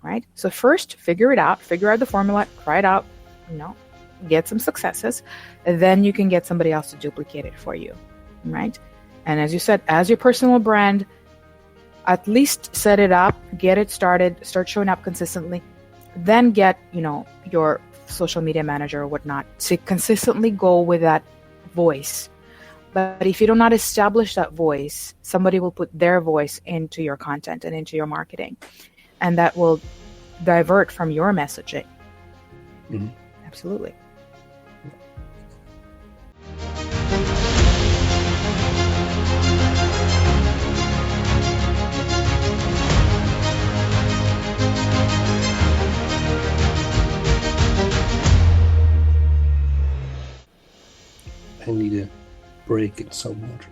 right? So first, figure it out, figure out the formula, try it out, get some successes, and then you can get somebody else to duplicate it for you, right? And as you said, as your personal brand, at least set it up, get it started, start showing up consistently, then get, your social media manager or whatnot to consistently go with that voice. But if you do not establish that voice, somebody will put their voice into your content and into your marketing. And that will divert from your messaging. Mm-hmm. Absolutely. I need a break in some water.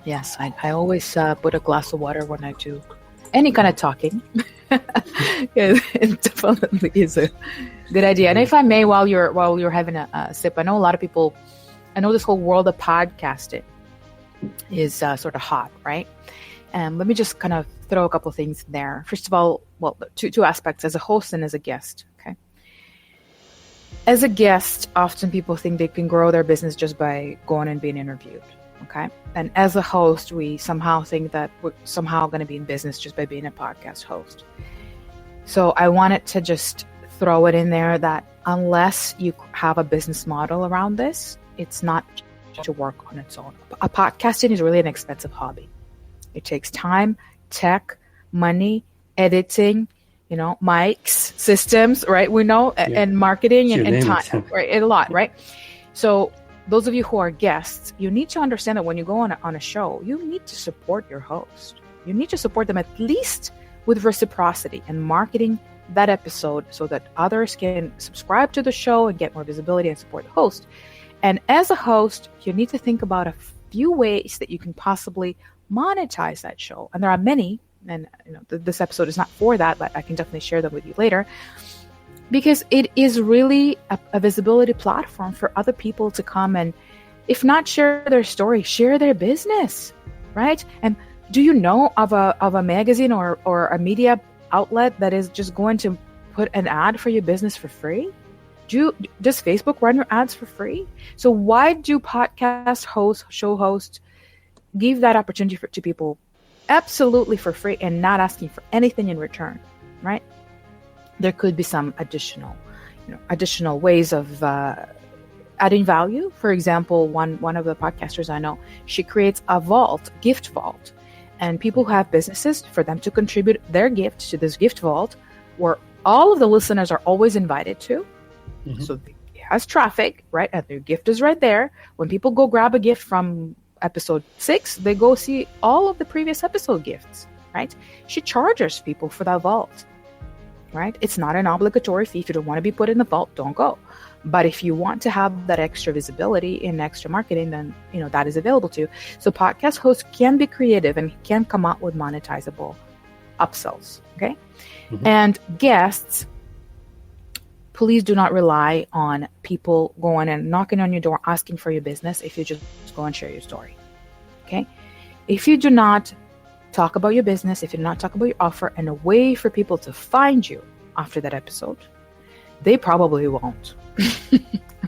Yes, I always put a glass of water when I do any kind of talking. It definitely is a good idea. And if I may, while you're having a sip, I know a lot of people. I know this whole world of podcasting is sort of hot, right? And let me just kind of throw a couple of things there. First of all, well, two aspects, as a host and as a guest. Okay. As a guest, often people think they can grow their business just by going and being interviewed. Okay. And as a host, we somehow think that we're somehow going to be in business just by being a podcast host. So I wanted to just throw it in there that unless you have a business model around this, it's not to work on its own. A podcasting is really an expensive hobby. It takes time, tech, money, editing, mics, systems, right? We know, and marketing and time, right? A lot, right? So those of you who are guests, you need to understand that when you go on a show, you need to support your host. You need to support them at least with reciprocity and marketing that episode so that others can subscribe to the show and get more visibility and support the host. And as a host, you need to think about a few ways that you can possibly monetize that show. And there are many, and this episode is not for that, but I can definitely share them with you later, because it is really a visibility platform for other people to come and, if not share their story, share their business, right? And do you know of a magazine or a media outlet that is just going to put an ad for your business for free? Does Facebook run your ads for free? So why do podcast hosts, show hosts, give that opportunity to people absolutely for free and not asking for anything in return, right? There could be some additional ways of adding value. For example, one of the podcasters I know, she creates a gift vault, and people who have businesses, for them to contribute their gift to this gift vault, where all of the listeners are always invited to. Mm-hmm. So it has traffic, right? And their gift is right there. When people go grab a gift from episode 6, they go see all of the previous episode gifts, right? She charges people for that vault, right? It's not an obligatory fee. If you don't want to be put in the vault, don't go. But if you want to have that extra visibility and extra marketing, then that is available to you. So podcast hosts can be creative and can come out with monetizable upsells. Okay. Mm-hmm. And guests, please do not rely on people going and knocking on your door asking for your business if you just go and share your story. Okay. If you do not talk about your business, if you do not talk about your offer and a way for people to find you after that episode, they probably won't.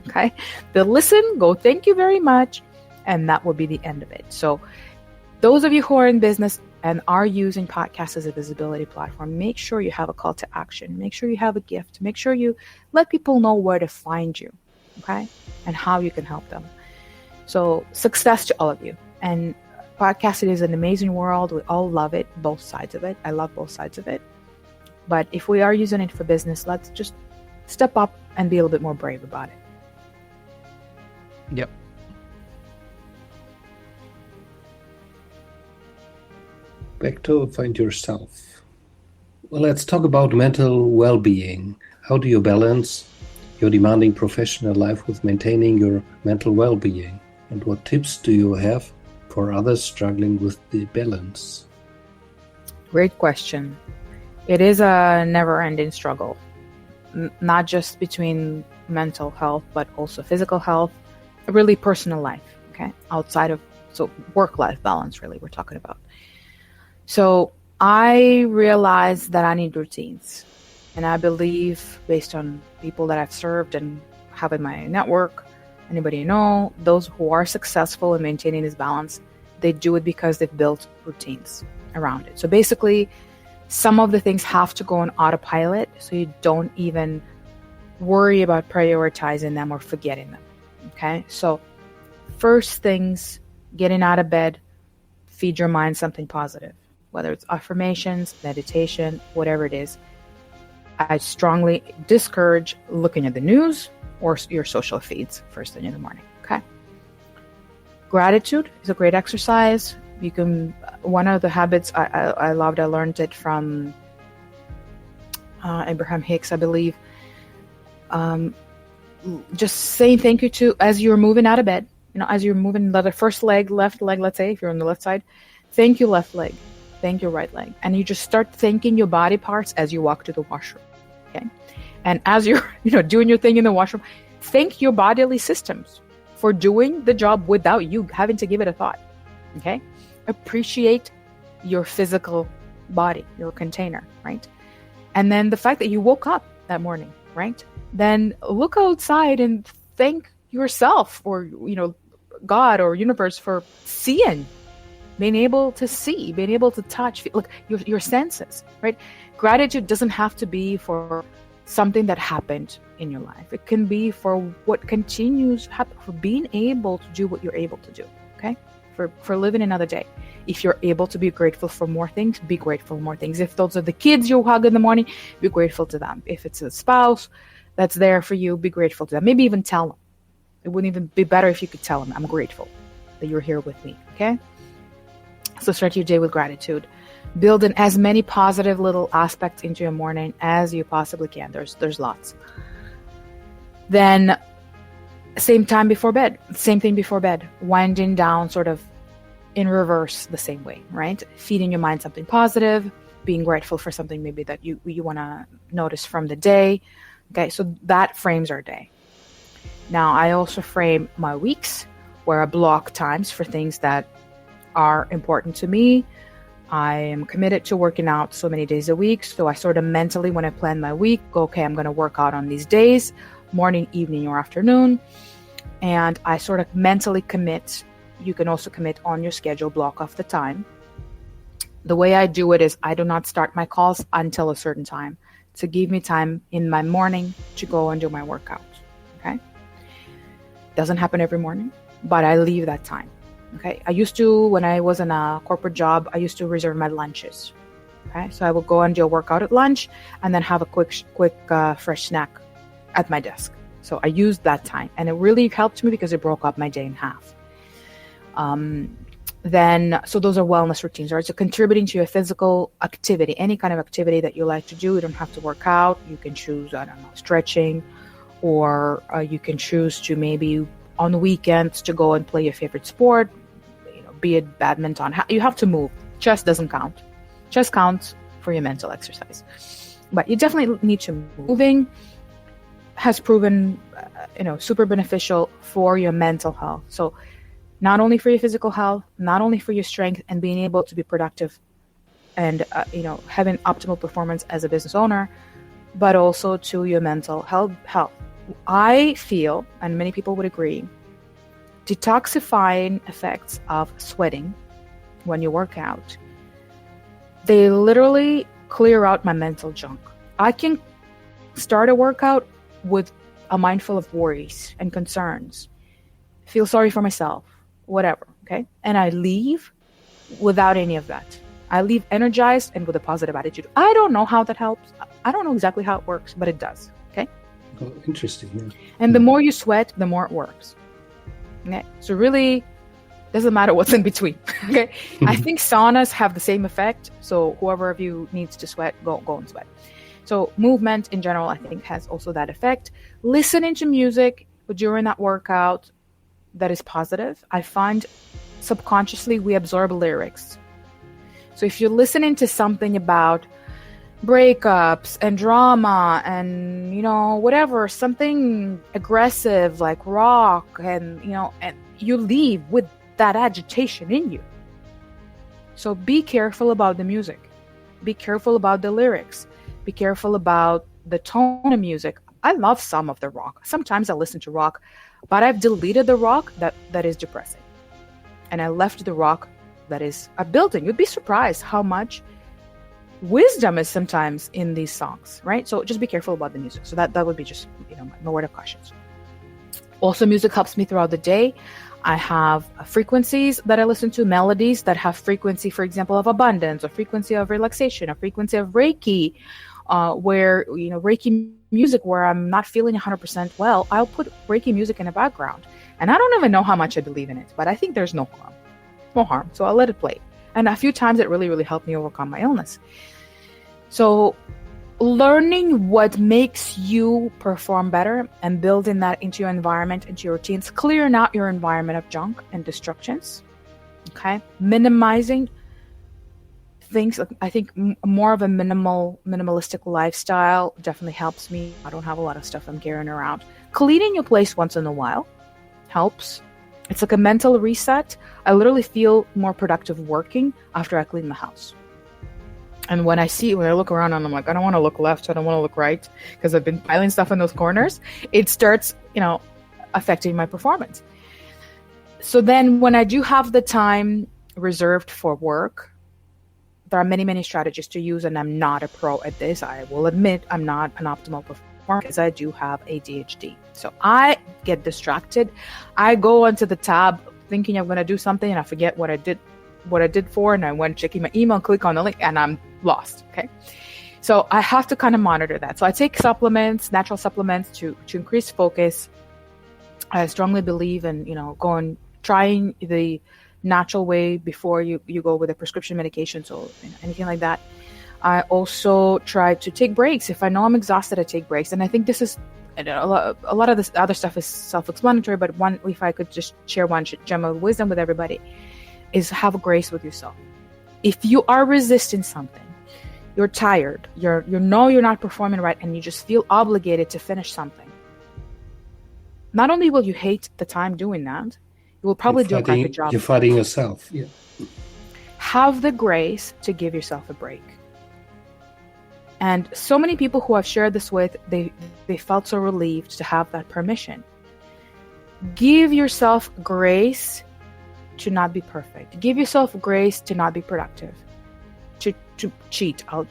Okay. They'll listen, go, thank you very much. And that will be the end of it. So those of you who are in business and are using podcasts as a visibility platform, make sure you have a call to action. Make sure you have a gift. Make sure you let people know where to find you, okay, and how you can help them. So success to all of you. And podcasting is an amazing world. We all love it, both sides of it. I love both sides of it. But if we are using it for business, let's just step up and be a little bit more brave about it. Yep. Back to find yourself. Well, let's talk about mental well-being. How do you balance your demanding professional life with maintaining your mental well-being? And what tips do you have for others struggling with the balance? Great question. It is a never-ending struggle, not just between mental health, but also physical health, really personal life, okay? Outside of, so work-life balance, really, we're talking about. So I realized that I need routines. And I believe, based on people that I've served and have in my network, anybody you know, those who are successful in maintaining this balance, they do it because they've built routines around it. So basically, some of the things have to go on autopilot, so you don't even worry about prioritizing them or forgetting them. Okay? So first things, getting out of bed, feed your mind something positive. Whether it's affirmations, meditation, whatever it is. I strongly discourage looking at the news or your social feeds first thing in the morning, okay? Gratitude is a great exercise. You can, one of the habits I loved, I learned it from Abraham Hicks, I believe. Just saying thank you to, as you're moving out of bed, as you're moving the first leg, left leg, let's say, if you're on the left side, thank you left leg. Thank your right leg. And you just start thanking your body parts as you walk to the washroom. Okay. And as you're, doing your thing in the washroom, thank your bodily systems for doing the job without you having to give it a thought. Okay. Appreciate your physical body, your container, right? And then the fact that you woke up that morning, right? Then look outside and thank yourself or, God or universe for seeing, being able to see, being able to touch, look, your senses, right? Gratitude doesn't have to be for something that happened in your life. It can be for what continues happen, for being able to do what you're able to do, okay? For living another day. If you're able to be grateful for more things, be grateful for more things. If those are the kids you hug in the morning, be grateful to them. If it's a spouse that's there for you, be grateful to them. Maybe even tell them. It wouldn't even be better if you could tell them, I'm grateful that you're here with me, okay? So start your day with gratitude. Build in as many positive little aspects into your morning as you possibly can. There's lots. Then same thing before bed, winding down sort of in reverse the same way, right? Feeding your mind something positive, being grateful for something maybe that you want to notice from the day. Okay, so that frames our day. Now, I also frame my weeks where I block times for things that are important to me. I am committed to working out so many days a week. So I sort of mentally, when I plan my week, go, okay, I'm going to work out on these days, morning, evening, or afternoon. And I sort of mentally commit. You can also commit on your schedule, block off the time. The way I do it is I do not start my calls until a certain time to give me time in my morning to go and do my workout. Okay. Doesn't happen every morning, but I leave that time. Okay. I used to, when I was in a corporate job, I used to reserve my lunches. Okay. So I would go and do a workout at lunch and then have a quick fresh snack at my desk. So I used that time and it really helped me because it broke up my day in half. So those are wellness routines, right? So contributing to your physical activity, any kind of activity that you like to do. You don't have to work out. You can choose, stretching, or you can choose to maybe on the weekends to go and play your favorite sport, be it badminton. You have to move. Chess doesn't count. Chess counts for your mental exercise. But you definitely need to move. Moving has proven, super beneficial for your mental health. So not only for your physical health, not only for your strength and being able to be productive and, having optimal performance as a business owner, but also to your mental health. I feel, and many people would agree, detoxifying effects of sweating when you work out, they literally clear out my mental junk. I can start a workout with a mind full of worries and concerns, feel sorry for myself, whatever, okay? And I leave without any of that. I leave energized and with a positive attitude. I don't know how that helps. I don't know exactly how it works, but it does, okay? Oh, interesting. Yeah. And the more you sweat, the more it works. Okay? So really, doesn't matter what's in between, okay? I think saunas have the same effect. So whoever of you needs to sweat, go and sweat. So movement in general, I think, has also that effect. Listening to music during that workout that is positive. I find subconsciously we absorb lyrics. So if you're listening to something about breakups and drama and, whatever, something aggressive like rock and you leave with that agitation in you. So be careful about the music. Be careful about the lyrics. Be careful about the tone of music. I love some of the rock. Sometimes I listen to rock, but I've deleted the rock that is depressing. And I left the rock that is uplifting. You'd be surprised how much wisdom is sometimes in these songs, right? So just be careful about the music. So that would be just, my word of caution. Also, music helps me throughout the day. I have frequencies that I listen to, melodies that have frequency, for example, of abundance, or frequency of relaxation, or frequency of Reiki, where, Reiki music where I'm not feeling 100% well, I'll put Reiki music in the background. And I don't even know how much I believe in it, but I think there's no harm. So I'll let it play. And a few times it really, really helped me overcome my illness. So learning what makes you perform better and building that into your environment, into your routines, clearing out your environment of junk and destructions. Okay. Minimizing things. I think more of a minimalistic lifestyle definitely helps me. I don't have a lot of stuff I'm carrying around. Cleaning your place once in a while helps. It's like a mental reset. I literally feel more productive working after I clean the house. And when I look around and I'm like, I don't want to look left, I don't want to look right, because I've been piling stuff in those corners, it starts, affecting my performance. So then when I do have the time reserved for work, there are many, many strategies to use, and I'm not a pro at this. I will admit I'm not an optimal performer because I do have ADHD. So I get distracted. I go onto the tab thinking I'm going to do something and I forget what I did for, and I went checking my email, click on the link, and I'm lost. Okay. So I have to kind of monitor that. So I take supplements, natural supplements to increase focus. I strongly believe in, trying the natural way before you go with a prescription medication. So anything like that. I also try to take breaks. If I know I'm exhausted, I take breaks. And I think this is a lot of this other stuff is self-explanatory, but if I could just share one gem of wisdom with everybody, is have grace with yourself. If you are resisting something, you're tired, you're not performing right, and you just feel obligated to finish something, not only will you hate the time doing that, you will probably do a crappy job. You're fighting yourself. Yeah. Have the grace to give yourself a break. And so many people who I've shared this with, they felt so relieved to have that permission. Give yourself grace to not be perfect. Give yourself grace to not be productive. To cheat. I'll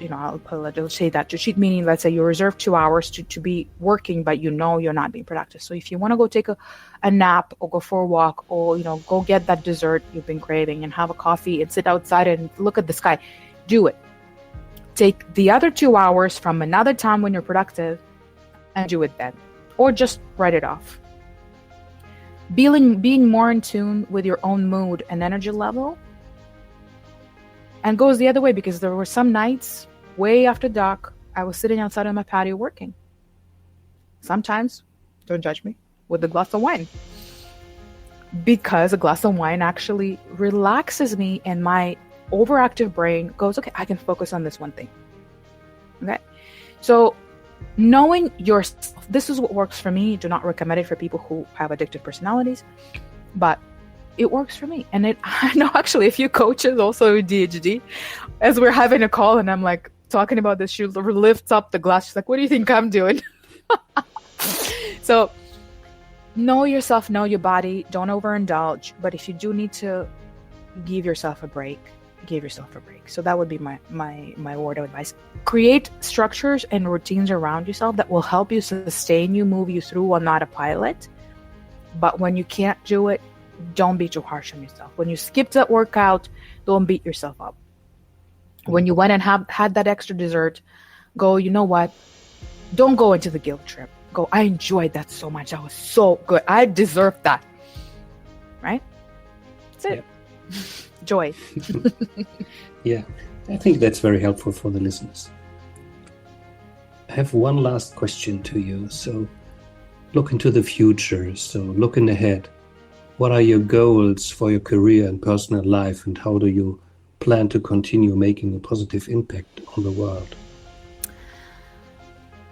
say that. To cheat meaning, let's say you reserve 2 hours to be working, but you're not being productive. So if you want to go take a nap or go for a walk, or go get that dessert you've been craving and have a coffee and sit outside and look at the sky, do it. Take the other 2 hours from another time when you're productive and do it then. Or just write it off. Being more in tune with your own mood and energy level, and goes the other way, because there were some nights way after dark, I was sitting outside on my patio working. Sometimes, don't judge me, with a glass of wine. Because a glass of wine actually relaxes me, and my overactive brain goes, okay, I can focus on this one thing. Okay. So knowing yourself, this is what works for me. Do not recommend it for people who have addictive personalities, but it works for me. And I know actually a few coaches also with ADHD, as we're having a call and I'm like talking about this, she lifts up the glass. She's like, what do you think I'm doing? So know yourself, know your body, don't overindulge. But if you do need to give yourself a break, give yourself a break. So that would be my word of advice. Create structures and routines around yourself that will help you sustain you, move you through while not a pilot. But when you can't do it, don't be too harsh on yourself. When you skip that workout, don't beat yourself up. When you went and had that extra dessert, go, you know what? Don't go into the guilt trip. Go, I enjoyed that so much. That was so good. I deserved that. Right? That's it. Yeah. Joy. Yeah, I think that's very helpful for the listeners. I have one last question to you. So look into the future. So looking ahead. What are your goals for your career and personal life, and how do you plan to continue making a positive impact on the world?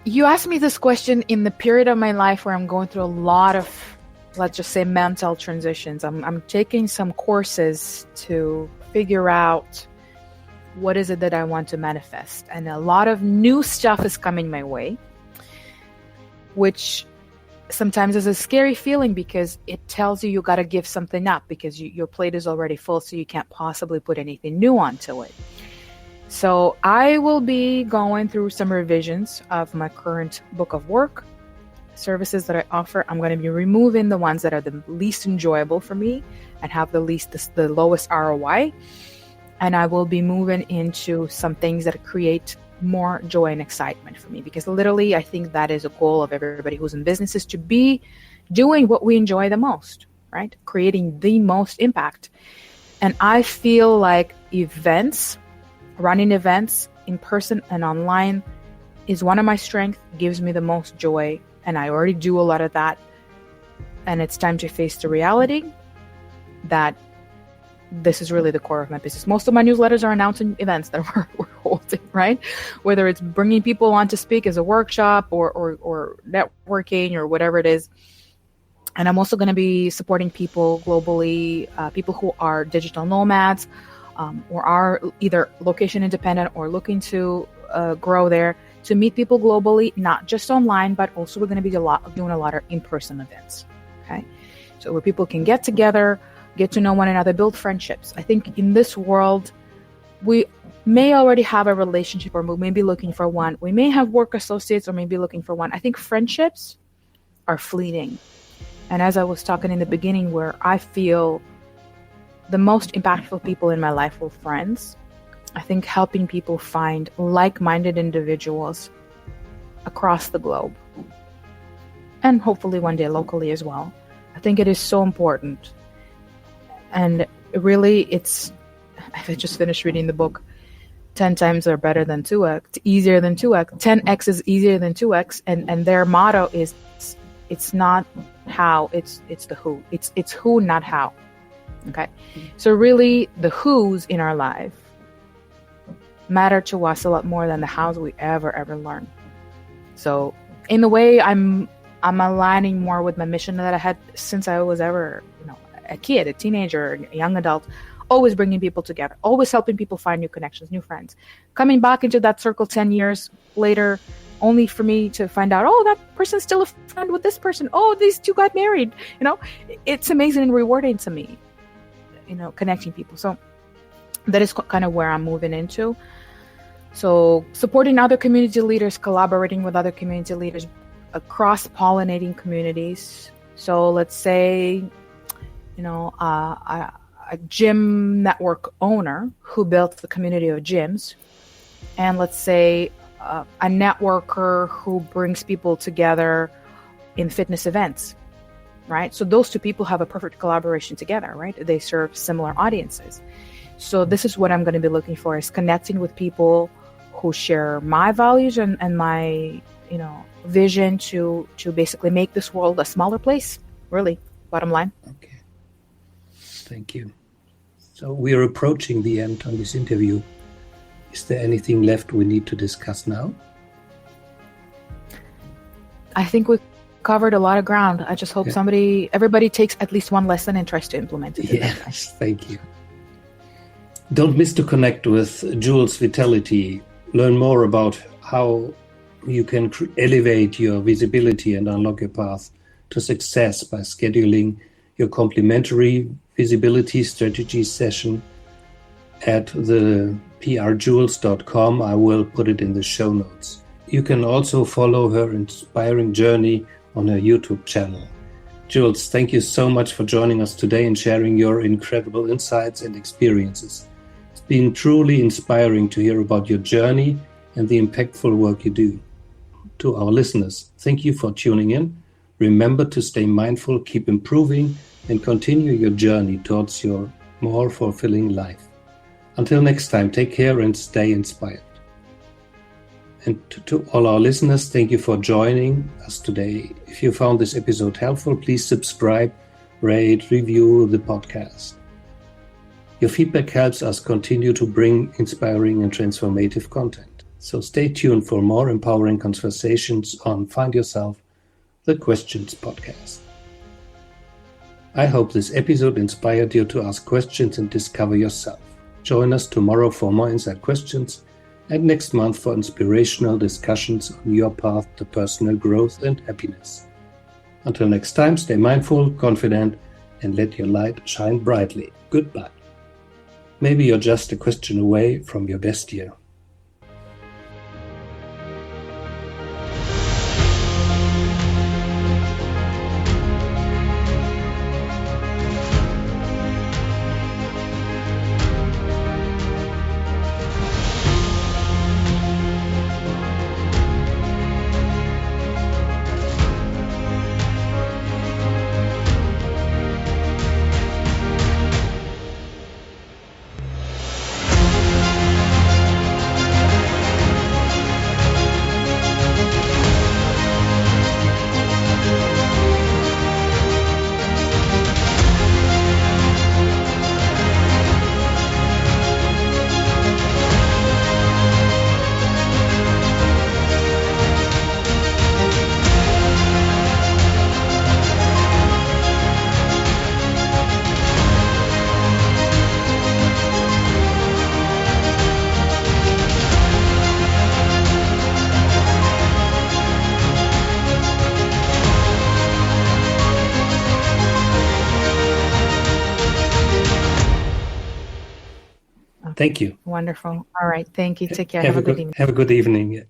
You asked me this question in the period of my life where I'm going through a lot of, let's just say, mental transitions. I'm taking some courses to figure out what is it that I want to manifest. And a lot of new stuff is coming my way, which sometimes is a scary feeling, because it tells you got to give something up, because your plate is already full, so you can't possibly put anything new onto it. So I will be going through some revisions of my current book of work, services that I offer. I'm going to be removing the ones that are the least enjoyable for me and have the lowest ROI. And I will be moving into some things that create more joy and excitement for me, because literally I think that is a goal of everybody who's in business, is to be doing what we enjoy the most, right? Creating the most impact. And I feel like running events in person and online is one of my strengths, gives me the most joy, and I already do a lot of that. And it's time to face the reality that this is really the core of my business. Most of my newsletters are announcing events that we're holding, right? Whether it's bringing people on to speak as a workshop or networking or whatever it is. And I'm also going to be supporting people globally, people who are digital nomads, or are either location independent or looking to grow there, to meet people globally, not just online, but also we're going to be doing a lot of in-person events. Okay, so where people can get together, get to know one another, build friendships. I think in this world, we may already have a relationship, or we may be looking for one. We may have work associates, or maybe looking for one. I think friendships are fleeting. And as I was talking in the beginning, where I feel the most impactful people in my life were friends, I think helping people find like-minded individuals across the globe, and hopefully one day locally as well. I think it is so important. And really, I just finished reading the book, 10 times are better than 2x, easier than 2x. 10x is easier than 2x. And their motto is, it's not how, it's the who. It's who, not how. Okay. So really, the who's in our life matter to us a lot more than the hows we ever learn. So in a way, I'm aligning more with my mission that I had since I was ever, a kid, a teenager, a young adult, always bringing people together, always helping people find new connections, new friends, coming back into that circle 10 years later, only for me to find out, oh, that person's still a friend with this person. Oh, these two got married. It's amazing and rewarding to me, connecting people. So that is kind of where I'm moving into. So supporting other community leaders, collaborating with other community leaders, cross-pollinating communities. So let's say, a gym network owner who built the community of gyms, and let's say a networker who brings people together in fitness events, right? So those two people have a perfect collaboration together, right? They serve similar audiences. So this is what I'm going to be looking for, is connecting with people who share my values and my, vision to basically make this world a smaller place, really, bottom line. Okay. Thank you. So we are approaching the end on this interview. Is there anything left we need to discuss now? I think we covered a lot of ground. I just hope everybody takes at least one lesson and tries to implement it. Yes, thank you. Don't miss to connect with Julz Vitality. Learn more about how you can elevate your visibility and unlock your path to success by scheduling your complimentary visibility strategy session at the prjulz.com. I will put it in the show notes. You can also follow her inspiring journey on her YouTube channel. Julz, thank you so much for joining us today and sharing your incredible insights and experiences. It's been truly inspiring to hear about your journey and the impactful work you do. To our listeners, thank you for tuning in. Remember to stay mindful, keep improving, and continue your journey towards your more fulfilling life. Until next time, take care and stay inspired. And to all our listeners, thank you for joining us today. If you found this episode helpful, please subscribe, rate, review the podcast. Your feedback helps us continue to bring inspiring and transformative content. So stay tuned for more empowering conversations on Find Yourself, the Questions podcast. I hope this episode inspired you to ask questions and discover yourself. Join us tomorrow for more insight questions and next month for inspirational discussions on your path to personal growth and happiness. Until next time, stay mindful, confident, and let your light shine brightly. Goodbye. Maybe you're just a question away from your best year. Thank you. Wonderful. All right. Thank you. Take care. Have a good evening. Have a good evening.